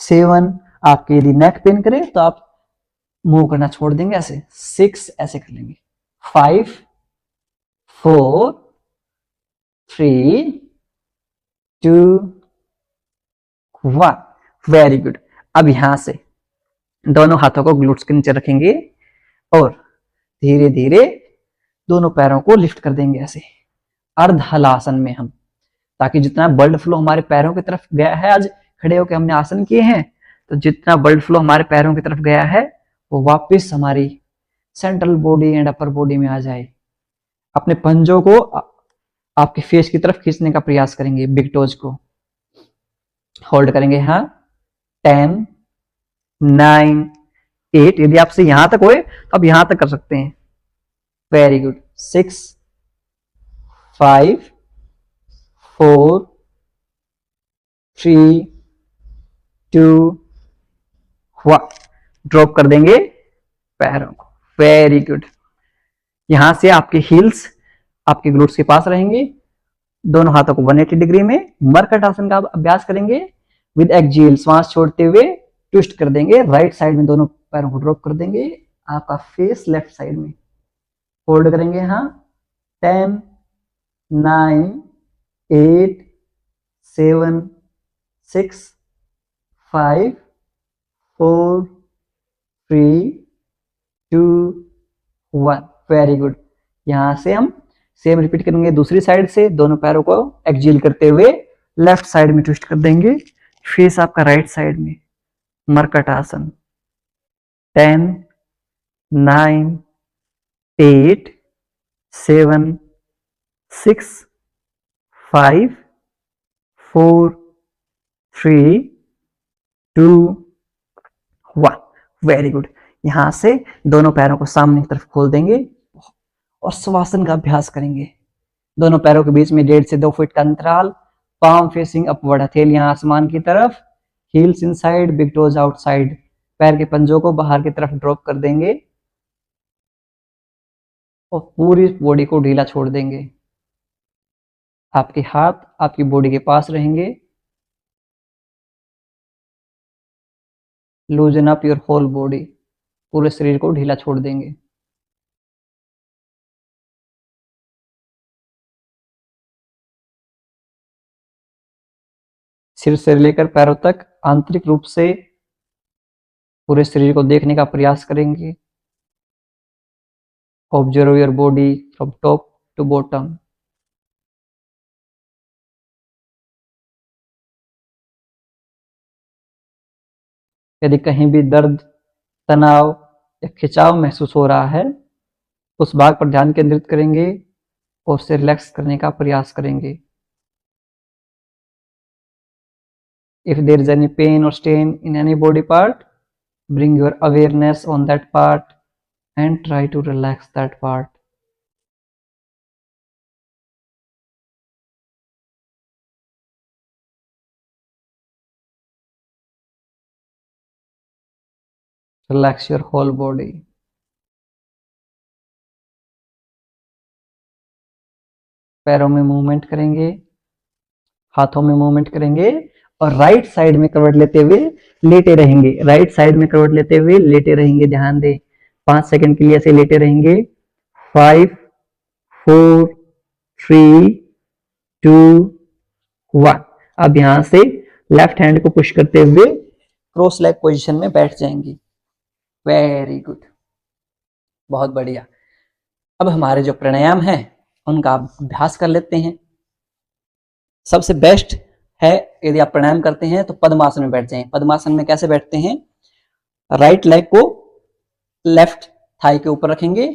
7, आपके यदि नेक पेन करे तो आप मूव करना छोड़ देंगे ऐसे, 6 ऐसे कर लेंगे, 5 4 3 2 1। Very good. अब यहां से दोनों हाथों को ग्लूट्स के नीचे रखेंगे और धीरे धीरे दोनों पैरों को लिफ्ट कर देंगे ऐसे अर्ध हलासन में हम, ताकि जितना ब्लड फ्लो हमारे पैरों की तरफ गया है, आज खड़े होकर हमने आसन किए हैं, तो जितना ब्लड फ्लो हमारे पैरों की तरफ गया है वो वापस हमारी central body and upper body में आ जाए। अपने पंजों को आपके फेस की तरफ खींचने का प्रयास करेंगे, बिग टोज को होल्ड करेंगे। हाँ, 10 9 8, यदि आपसे यहां तक होए तो आप यहां तक कर सकते हैं। Very good. 6 5 4 3 2 1। ड्रॉप कर देंगे पैरों को। Very good. यहां से आपके हील्स आपके ग्लूट्स के पास रहेंगे। दोनों हाथों को 180 डिग्री में मरकट आसन का अभ्यास करेंगे। विद एक्सहेल श्वास छोड़ते हुए ट्विस्ट कर देंगे राइट साइड में, दोनों पैरों को ड्रॉप कर देंगे, आपका फेस लेफ्ट साइड में होल्ड करेंगे। हाँ, 10 9 8 7 6 5 4 3 2 1। Very good. यहां से हम सेम रिपीट करेंगे दूसरी साइड से, दोनों पैरों को एक्सहेल करते हुए लेफ्ट साइड में ट्विस्ट कर देंगे, फेस आपका राइट साइड में, मरकट आसन। 10 9 8 7 6 5 4 3 2 1। Very good. यहां से दोनों पैरों को सामने की तरफ खोल देंगे और शवासन का अभ्यास करेंगे। दोनों पैरों के बीच में 1.5 से 2 फीट का अंतराल, पाम फेसिंग अपवर्ड, हथेलियां आसमान की तरफ, heels inside, big toes outside. पैर के पंजों को बाहर की तरफ ड्रॉप कर देंगे और पूरी बॉडी को ढीला छोड़ देंगे। आपके हाथ आपकी बॉडी के पास रहेंगे। Loosen up your whole body, पूरे शरीर को ढीला छोड़ देंगे। सिर से लेकर पैरों तक आंतरिक रूप से पूरे शरीर को देखने का प्रयास करेंगे। Observe your body from top to bottom. यदि कहीं भी दर्द, तनाव या खिंचाव महसूस हो रहा है, उस भाग पर ध्यान केंद्रित करेंगे और उसे रिलैक्स करने का प्रयास करेंगे। If there is any pain or strain in any body part, bring your awareness on that part and try to relax that part. Relax your whole body. पैरों में मूवमेंट करेंगे, हाथों में मूवमेंट करेंगे और राइट साइड में करवट लेते हुए लेटे रहेंगे। राइट साइड में करवट लेते हुए लेटे रहेंगे। ध्यान दें, 5 सेकंड के लिए ऐसे लेटे रहेंगे। 5 4 3 2 1। अब यहां से लेफ्ट हैंड को पुश करते हुए क्रॉस लेग पोजीशन में बैठ जाएंगे। वेरी गुड, बहुत बढ़िया। अब हमारे जो प्राणायाम है उनका अभ्यास कर लेते हैं। सबसे बेस्ट है यदि आप प्राणायाम करते हैं तो पद्मासन में बैठ जाएं। पद्मासन में कैसे बैठते हैं? राइट लेग को लेफ्ट थाई के ऊपर रखेंगे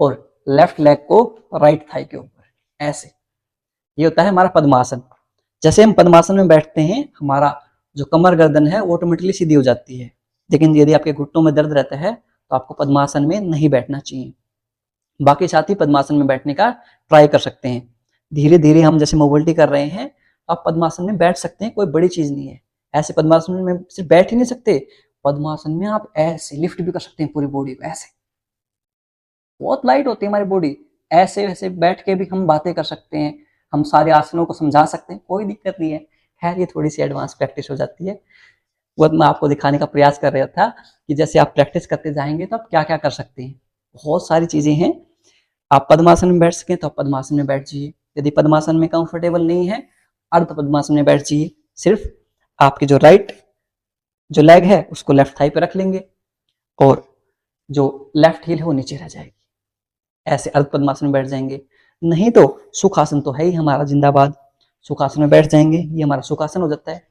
और लेफ्ट लेग को राइट थाई के ऊपर, ऐसे। ये होता है हमारा पद्मासन। जैसे हम पद्मासन में बैठते हैं, हमारा जो कमर गर्दन है वो ऑटोमेटिकली सीधी हो जाती है। लेकिन यदि आपके घुटनों में दर्द रहता है तो आपको पद्मासन में नहीं बैठना चाहिए। बाकी साथी पद्मासन में बैठने का ट्राई कर सकते हैं। धीरे धीरे हम जैसे मोबिलिटी कर रहे हैं, आप पद्मासन में बैठ सकते हैं, कोई बड़ी चीज नहीं है। ऐसे पद्मासन में सिर्फ बैठ ही नहीं सकते, पद्मासन में आप ऐसे लिफ्ट भी कर सकते हैं पूरी बॉडी को, ऐसे। बहुत लाइट होती है हमारी बॉडी। ऐसे वैसे बैठ के भी हम बातें कर सकते हैं, हम सारे आसनों को समझा सकते हैं, कोई दिक्कत नहीं है। खैर ये थोड़ी सी एडवांस प्रैक्टिस हो जाती है। वो मैं आपको दिखाने का प्रयास कर रहा था कि जैसे आप प्रैक्टिस करते जाएंगे तो आप क्या क्या कर सकते हैं। बहुत सारी चीजें हैं। आप पद्मासन में बैठ सकें तो आप पद्मासन में बैठ जाइए। यदि पद्मासन में कंफर्टेबल नहीं है, अर्ध पद्मासन में बैठ जाइए। सिर्फ आपके जो लेग है उसको लेफ्ट थाई पे रख लेंगे और जो लेफ्ट हील है वो नीचे रह जाएगी। ऐसे अर्ध पद्मासन में बैठ जाएंगे। नहीं तो सुखासन तो है ही हमारा जिंदाबाद। सुखासन में बैठ जाएंगे, ये हमारा सुखासन हो जाता है।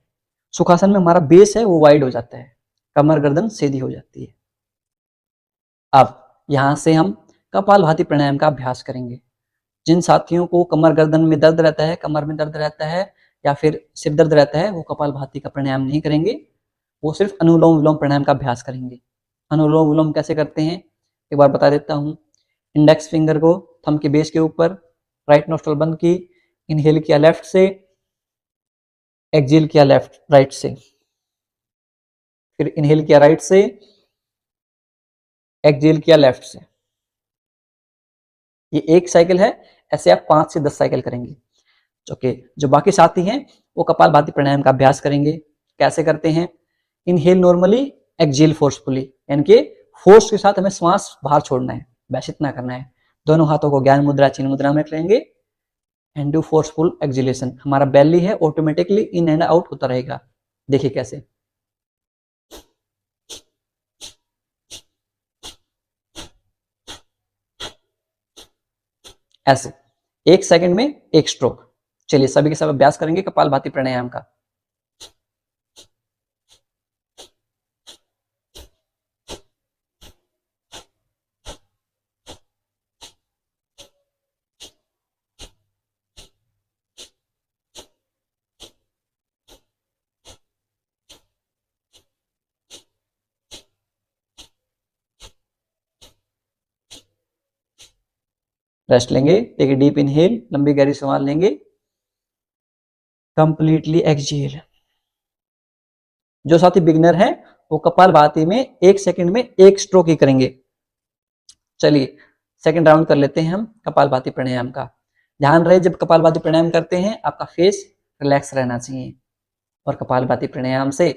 सुखासन में हमारा बेस है वो वाइड हो जाता है, कमर गर्दन सीधी हो जाती है। अब यहां से हम कपालभाति प्राणायाम का अभ्यास करेंगे। जिन साथियों को कमर गर्दन में दर्द रहता है, कमर में दर्द रहता है या फिर सिर दर्द रहता है, वो कपालभाति का प्राणायाम नहीं करेंगे, वो सिर्फ अनुलोम विलोम प्राणायाम का अभ्यास करेंगे। अनुलोम विलोम कैसे करते हैं एक बार बता देता हूँ। इंडेक्स फिंगर को थंब के बेस के ऊपर, राइट नोस्ट्रल बंद की, इनहेल किया लेफ्ट से, एक्सहेल किया राइट से, फिर इनहेल किया राइट से, एक्सहेल किया लेफ्ट से। ये एक साइकिल है। ऐसे आप 5 से 10 साइकिल करेंगे। जो बाकी साथी हैं वो कपालभाति प्राणायाम का अभ्यास करेंगे। कैसे करते हैं? इनहेल नॉर्मली, एक्सहेल फोर्सफुली, यानी कि फोर्स के साथ हमें श्वास बाहर छोड़ना है, बस इतना करना है। दोनों हाथों को ज्ञान मुद्रा, चिन्ह मुद्रा में रखेंगे एंड डू फोर्सफुल एक्सहेलेशन। हमारा बेली है ऑटोमेटिकली इन एंड आउट होता रहेगा। देखिए कैसे, ऐसे 1 सेकंड में 1 स्ट्रोक। चलिए सभी के सब अभ्यास करेंगे कपालभाति प्राणायाम का। रेस्ट लेंगे, टेक ए डीप इनहेल, लंबी गहरी सांस लेंगे, कंप्लीटली एक्सहेल। जो साथी बिगिनर है वो कपालभाति में 1 सेकंड में 1 स्ट्रोक ही करेंगे। चलिए सेकंड राउंड कर लेते हैं हम कपालभाति प्राणायाम का। ध्यान रहे जब कपालभाति प्राणायाम करते हैं आपका फेस रिलैक्स रहना चाहिए, और कपालभाति प्राणायाम से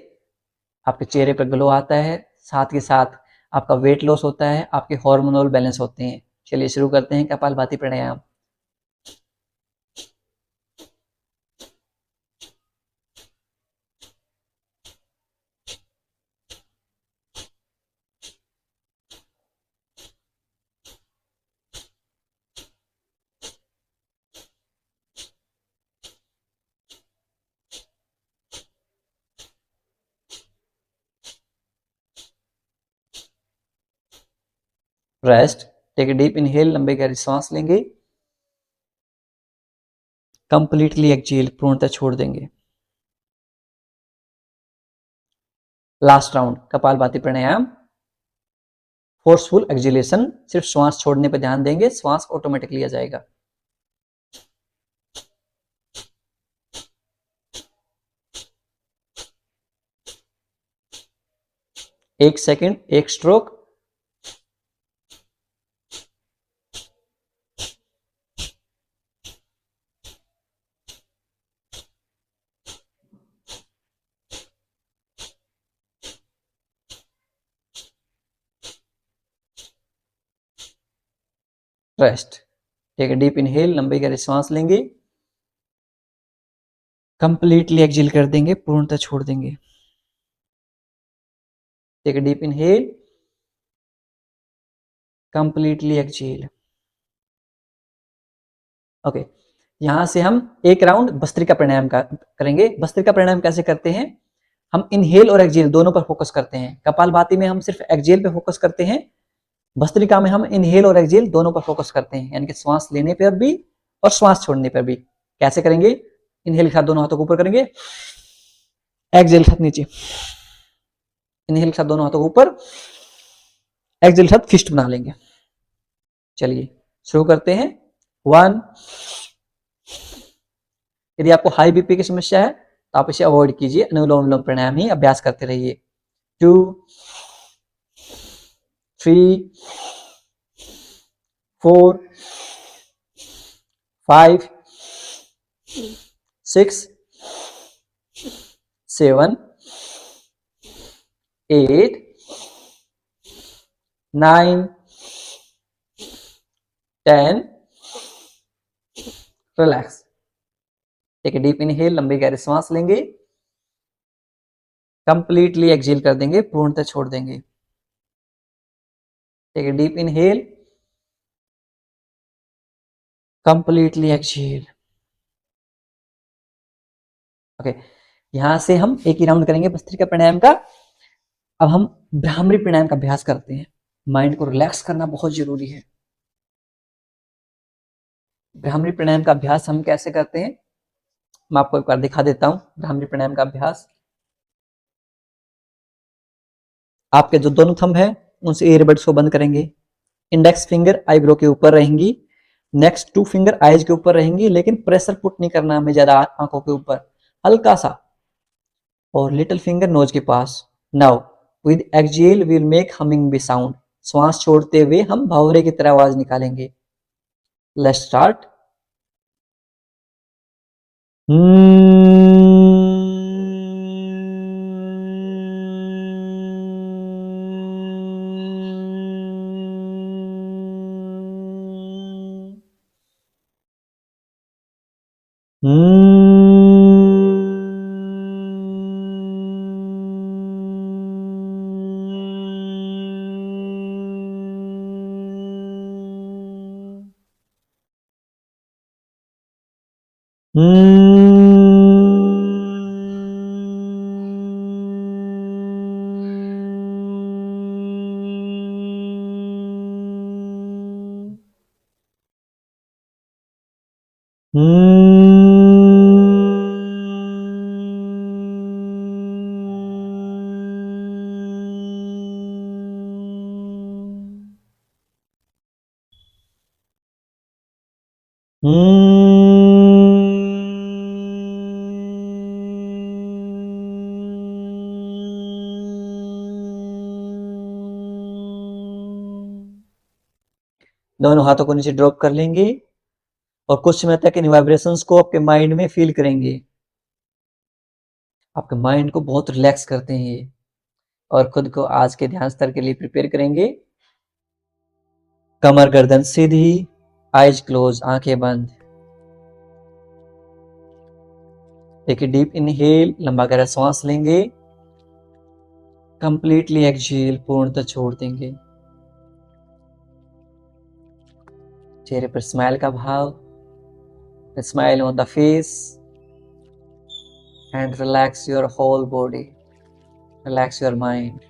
आपके चेहरे पर ग्लो आता है, साथ के साथ आपका वेट लॉस होता है, आपके हार्मोनल बैलेंस होते हैं। चलिए शुरू करते हैं kapalbhati pranayama. Rest, take a deep inhale, लंबे गहरी सांस लेंगे, कंप्लीटली एक्सहेल, पूर्णतः छोड़ देंगे। Last round kapalbhati pranayama, forceful exhalation, सिर्फ श्वास छोड़ने पर ध्यान देंगे, श्वास ऑटोमेटिकली आ जाएगा। एक second, 1 stroke. Rest, take a deep inhale, लंबी गहरी सांस लेंगे, कंप्लीटली एक्सहेल कर देंगे, पूर्णतः छोड़ देंगे। Take a deep inhale, completely exhale. Okay, यहां से हम एक राउंड भस्त्रिका प्राणायाम का करेंगे। भस्त्रिका प्राणायाम कैसे करते हैं? हम इनहेल और एक्सहेल दोनों पर फोकस करते हैं। कपालभाति में हम सिर्फ एक्सहेल पे फोकस करते हैं, भस्त्रिका में हम इनहेल और एक्सहेल दोनों पर फोकस करते हैं, यानी कि श्वास लेने पर भी और श्वास छोड़ने पर भी। कैसे करेंगे? इनहेल के साथ दोनों हाथों को ऊपर करेंगे, एक्सहेल के साथ नीचे, इनहेल के साथ दोनों हाथों को ऊपर, एक्सहेल के साथ फिस्ट बना लेंगे। चलिए शुरू करते हैं। 1, यदि आपको हाई बीपी की समस्या है तो आप इसे अवॉइड कीजिए, अनुलोम विलोम प्राणायाम ही अभ्यास करते रहिए। 2, 3, 4, 5, 6, 7, 8 9 10 relax. Take a deep inhale, लंबी गहरी सांस लेंगे, कंप्लीटली एक्सहेल कर देंगे, पूर्णतः छोड़ देंगे। Take a deep inhale, completely exhale. Okay, यहां से हम एक ही राउंड करेंगे भस्त्रिका प्राणायाम का। अब हम भ्रामरी प्राणायाम का अभ्यास करते हैं। माइंड को रिलैक्स करना बहुत जरूरी है। भ्रामरी प्राणायाम का अभ्यास हम कैसे करते हैं, मैं आपको एक बार दिखा देता हूं। भ्रामरी प्राणायाम का अभ्यास, आपके जो दोनों थंब है उनसे ईयरबड्स को बंद करेंगे। इंडेक्स फिंगर आईब्रो के ऊपर रहेंगी, नेक्स्ट 2 फिंगर आईज के ऊपर रहेंगी, लेकिन प्रेशर पुट नहीं करना हमें ज्यादा आंखों के ऊपर, हल्का सा, और लिटिल फिंगर नोज के पास। Now with exhale we will make humming bee sound. श्वास छोड़ते हुए हम भंवरे की तरह आवाज निकालेंगे। Let's start. दोनों हाथों को नीचे ड्रॉप कर लेंगे और कुछ समय तक इन वाइब्रेशंस को आपके माइंड में फील करेंगे। आपके माइंड को बहुत रिलैक्स करते हैं ये, और खुद को आज के ध्यान स्तर के लिए प्रिपेयर करेंगे। कमर गर्दन सीधी, आईज क्लोज, आंखें बंद। एक डीप इनहेल, लंबा गहरा सांस लेंगे, कंप्लीटली एक्सहेल, पूर्णतः छोड़ देंगे। चेहरे पर स्माइल का भाव, smile on the face and relax your whole body, relax your mind.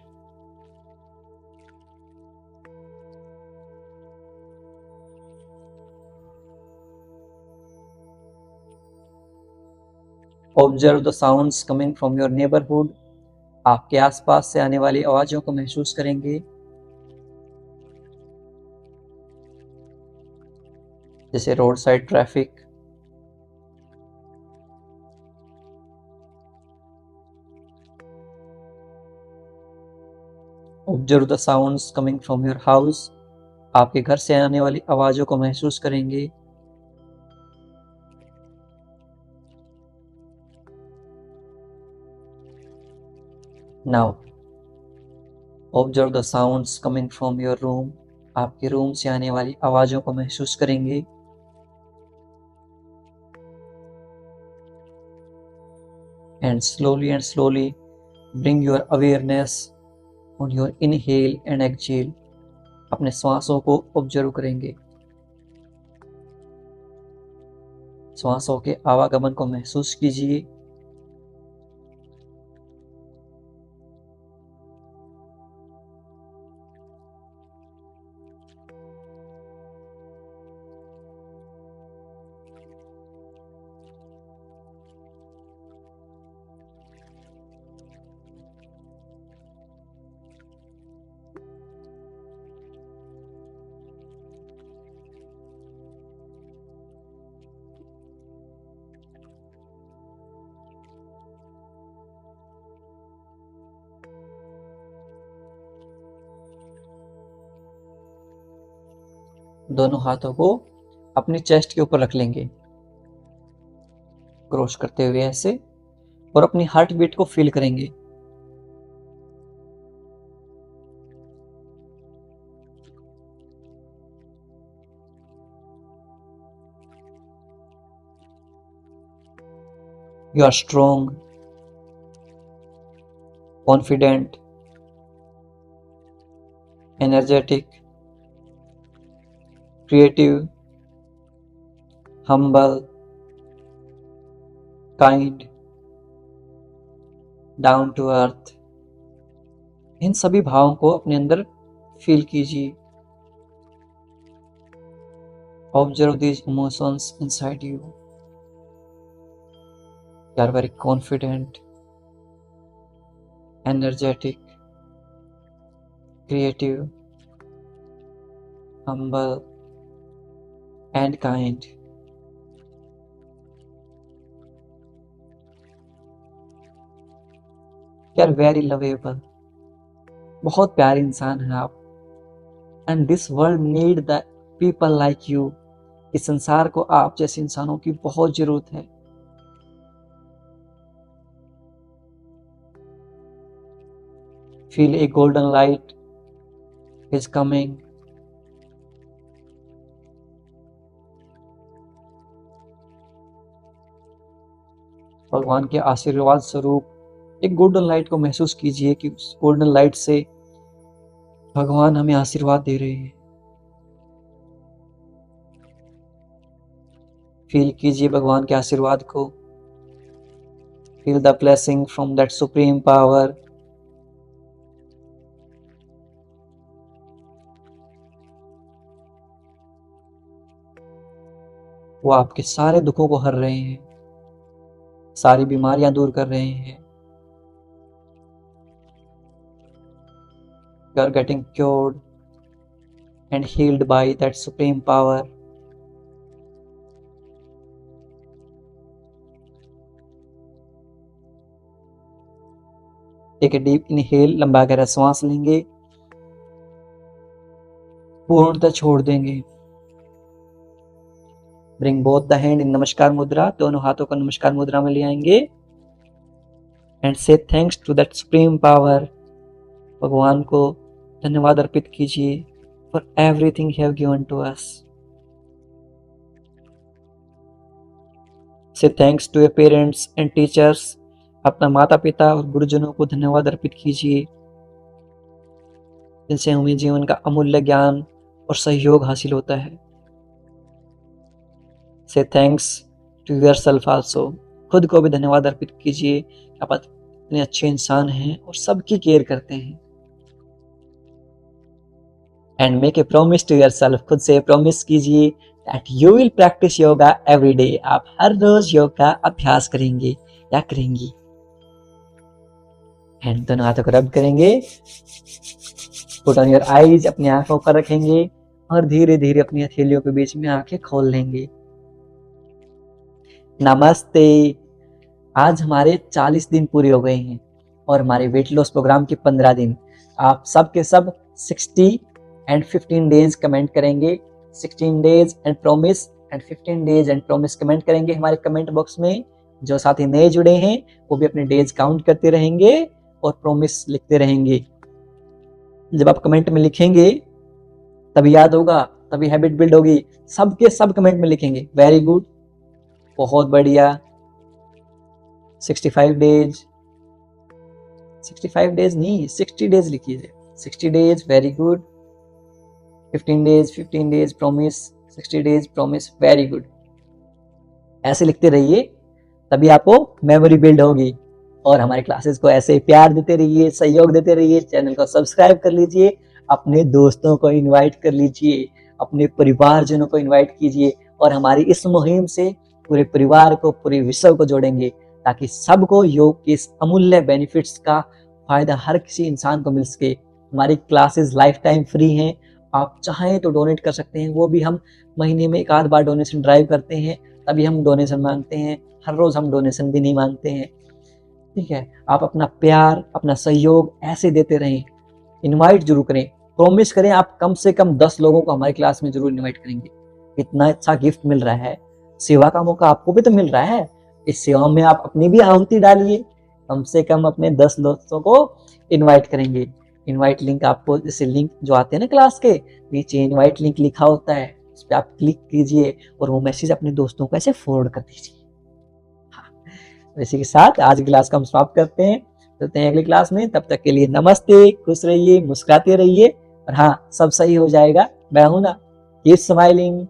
Observe the sounds coming from your neighbourhood. आपके आसपास से आने वाली आवाजों को महसूस करेंगे, जैसे road side traffic, observe the sounds coming from your house. आपके घर से आने वाली आवाजों को महसूस करेंगे। Now observe the sounds coming from your room. आपके रूम से आने वाली आवाजों को महसूस करेंगे। And slowly bring your awareness on your inhale and exhale। अपने श्वासों को ऑब्जर्व करेंगे, श्वासों के आवागमन को महसूस कीजिए। दोनों हाथों को अपनी चेस्ट के ऊपर रख लेंगे, क्रॉस करते हुए ऐसे, और अपनी हार्ट बीट को फील करेंगे। You are strong, confident, energetic, creative, humble, kind, down to earth. इन सभी भावों को अपने अंदर फील कीजिए. Observe these emotions inside you. You are very confident, energetic, creative, humble, and kind. You are very lovable. बहुत प्यारे इंसान हैं आप. And this world need the people like you. इस संसार को आप जैसे इंसानों की बहुत जरूरत है. Feel a golden light is coming. भगवान के आशीर्वाद स्वरूप एक गोल्डन लाइट को महसूस कीजिए कि उस गोल्डन लाइट से भगवान हमें आशीर्वाद दे रहे हैं. फील कीजिए भगवान के आशीर्वाद को. Feel the blessing from that supreme power. वो आपके सारे दुखों को हर रहे हैं, सारी बीमारियां दूर कर रहे हैं. You are getting cured and healed by that supreme power. एक डीप इनहेल, लंबा गहरा सांस लेंगे, पूर्णतः छोड़ देंगे. Bring both the hand in नमस्कार मुद्रा. दोनों हाथों को नमस्कार मुद्रा में ले आएंगे. And say thanks to that supreme power. भगवान को धन्यवाद अर्पित कीजिए for everything you have given to us. Say thanks to your parents and teachers. अपना माता पिता और गुरुजनों को धन्यवाद अर्पित कीजिए जिनसे हमें जीवन का अमूल्य ज्ञान और सहयोग हासिल होता है. से थैंक्स टू योरसेल्फ आल्सो. खुद को भी धन्यवाद अर्पित कीजिए. आप इतने अच्छे इंसान हैं और सबकी केयर करते हैं. And make a promise to yourself. खुद से प्रॉमिस कीजिए that you will practise yoga every day. आप हर रोज योग का अभ्यास करेंगे या करेंगी. एंड दोनों हाथों को रब करेंगे. Put on your eyes. अपनी आंखों पर रखेंगे और धीरे धीरे अपनी हथेलियों के बीच में आंखें खोल लेंगे. नमस्ते. आज हमारे 40 दिन पूरे हो गए हैं और हमारे वेट लॉस प्रोग्राम के 15 दिन. आप सब के सब 60 एंड 15 डेज कमेंट करेंगे. 16 days and promise and 15 days and promise comment करेंगे हमारे कमेंट बॉक्स में. जो साथी नए जुड़े हैं वो भी अपने डेज काउंट करते रहेंगे और प्रॉमिस लिखते रहेंगे. जब आप कमेंट में लिखेंगे तभी याद होगा, तभी हैबिट बिल्ड होगी. सबके सब कमेंट में लिखेंगे. वेरी गुड, बहुत बढ़िया. 65 डेज, 65 डेज नहीं 60 डेज लिखिए. 60 days, very good. 15 days promise, 60 days promise, very good. ऐसे लिखते रहिए तभी आपको मेमोरी बिल्ड होगी. और हमारे क्लासेस को ऐसे प्यार देते रहिए, सहयोग देते रहिए. चैनल को सब्सक्राइब कर लीजिए. अपने दोस्तों को इनवाइट कर लीजिए. अपने परिवारजनों को इनवाइट कीजिए. और हमारी इस मुहिम से पूरे परिवार को, पूरे विश्व को जोड़ेंगे ताकि सबको योग के इस अमूल्य बेनिफिट्स का फायदा हर किसी इंसान को मिल सके. हमारी क्लासेस लाइफ टाइम फ्री हैं. आप चाहें तो डोनेट कर सकते हैं. वो भी हम महीने में एक आध बार डोनेशन ड्राइव करते हैं, तभी हम डोनेशन मांगते हैं. हर रोज हम डोनेशन भी नहीं मांगते हैं. ठीक है. आप अपना प्यार, अपना सहयोग ऐसे देते रहें. इनवाइट जरूर करें. प्रॉमिस करें आप कम से कम 10 लोगों को हमारी क्लास में जरूर इनवाइट करेंगे. इतना अच्छा गिफ्ट मिल रहा है. सेवा का मौका आपको भी तो मिल रहा है. इस सेवा में आप अपनी भी आहुति डालिए. कम से कम अपने 10 दोस्तों को इनवाइट करेंगे. इनवाइट लिंक आपको, जैसे लिंक जो आते हैं ना क्लास के नीचे, इनवाइट लिंक लिखा होता है, उस पर आप क्लिक कीजिए और वो मैसेज अपने दोस्तों को ऐसे फॉरवर्ड कर दीजिए. हाँ, इसी के साथ आज की क्लास को हम समाप्त करते हैं, चलते हैं अगली क्लास में। तब तक के लिए नमस्ते, खुश रहिए, मुस्कुराते रहिए और हाँ, सब सही हो जाएगा। मैं हूं ना, कीप स्माइलिंग।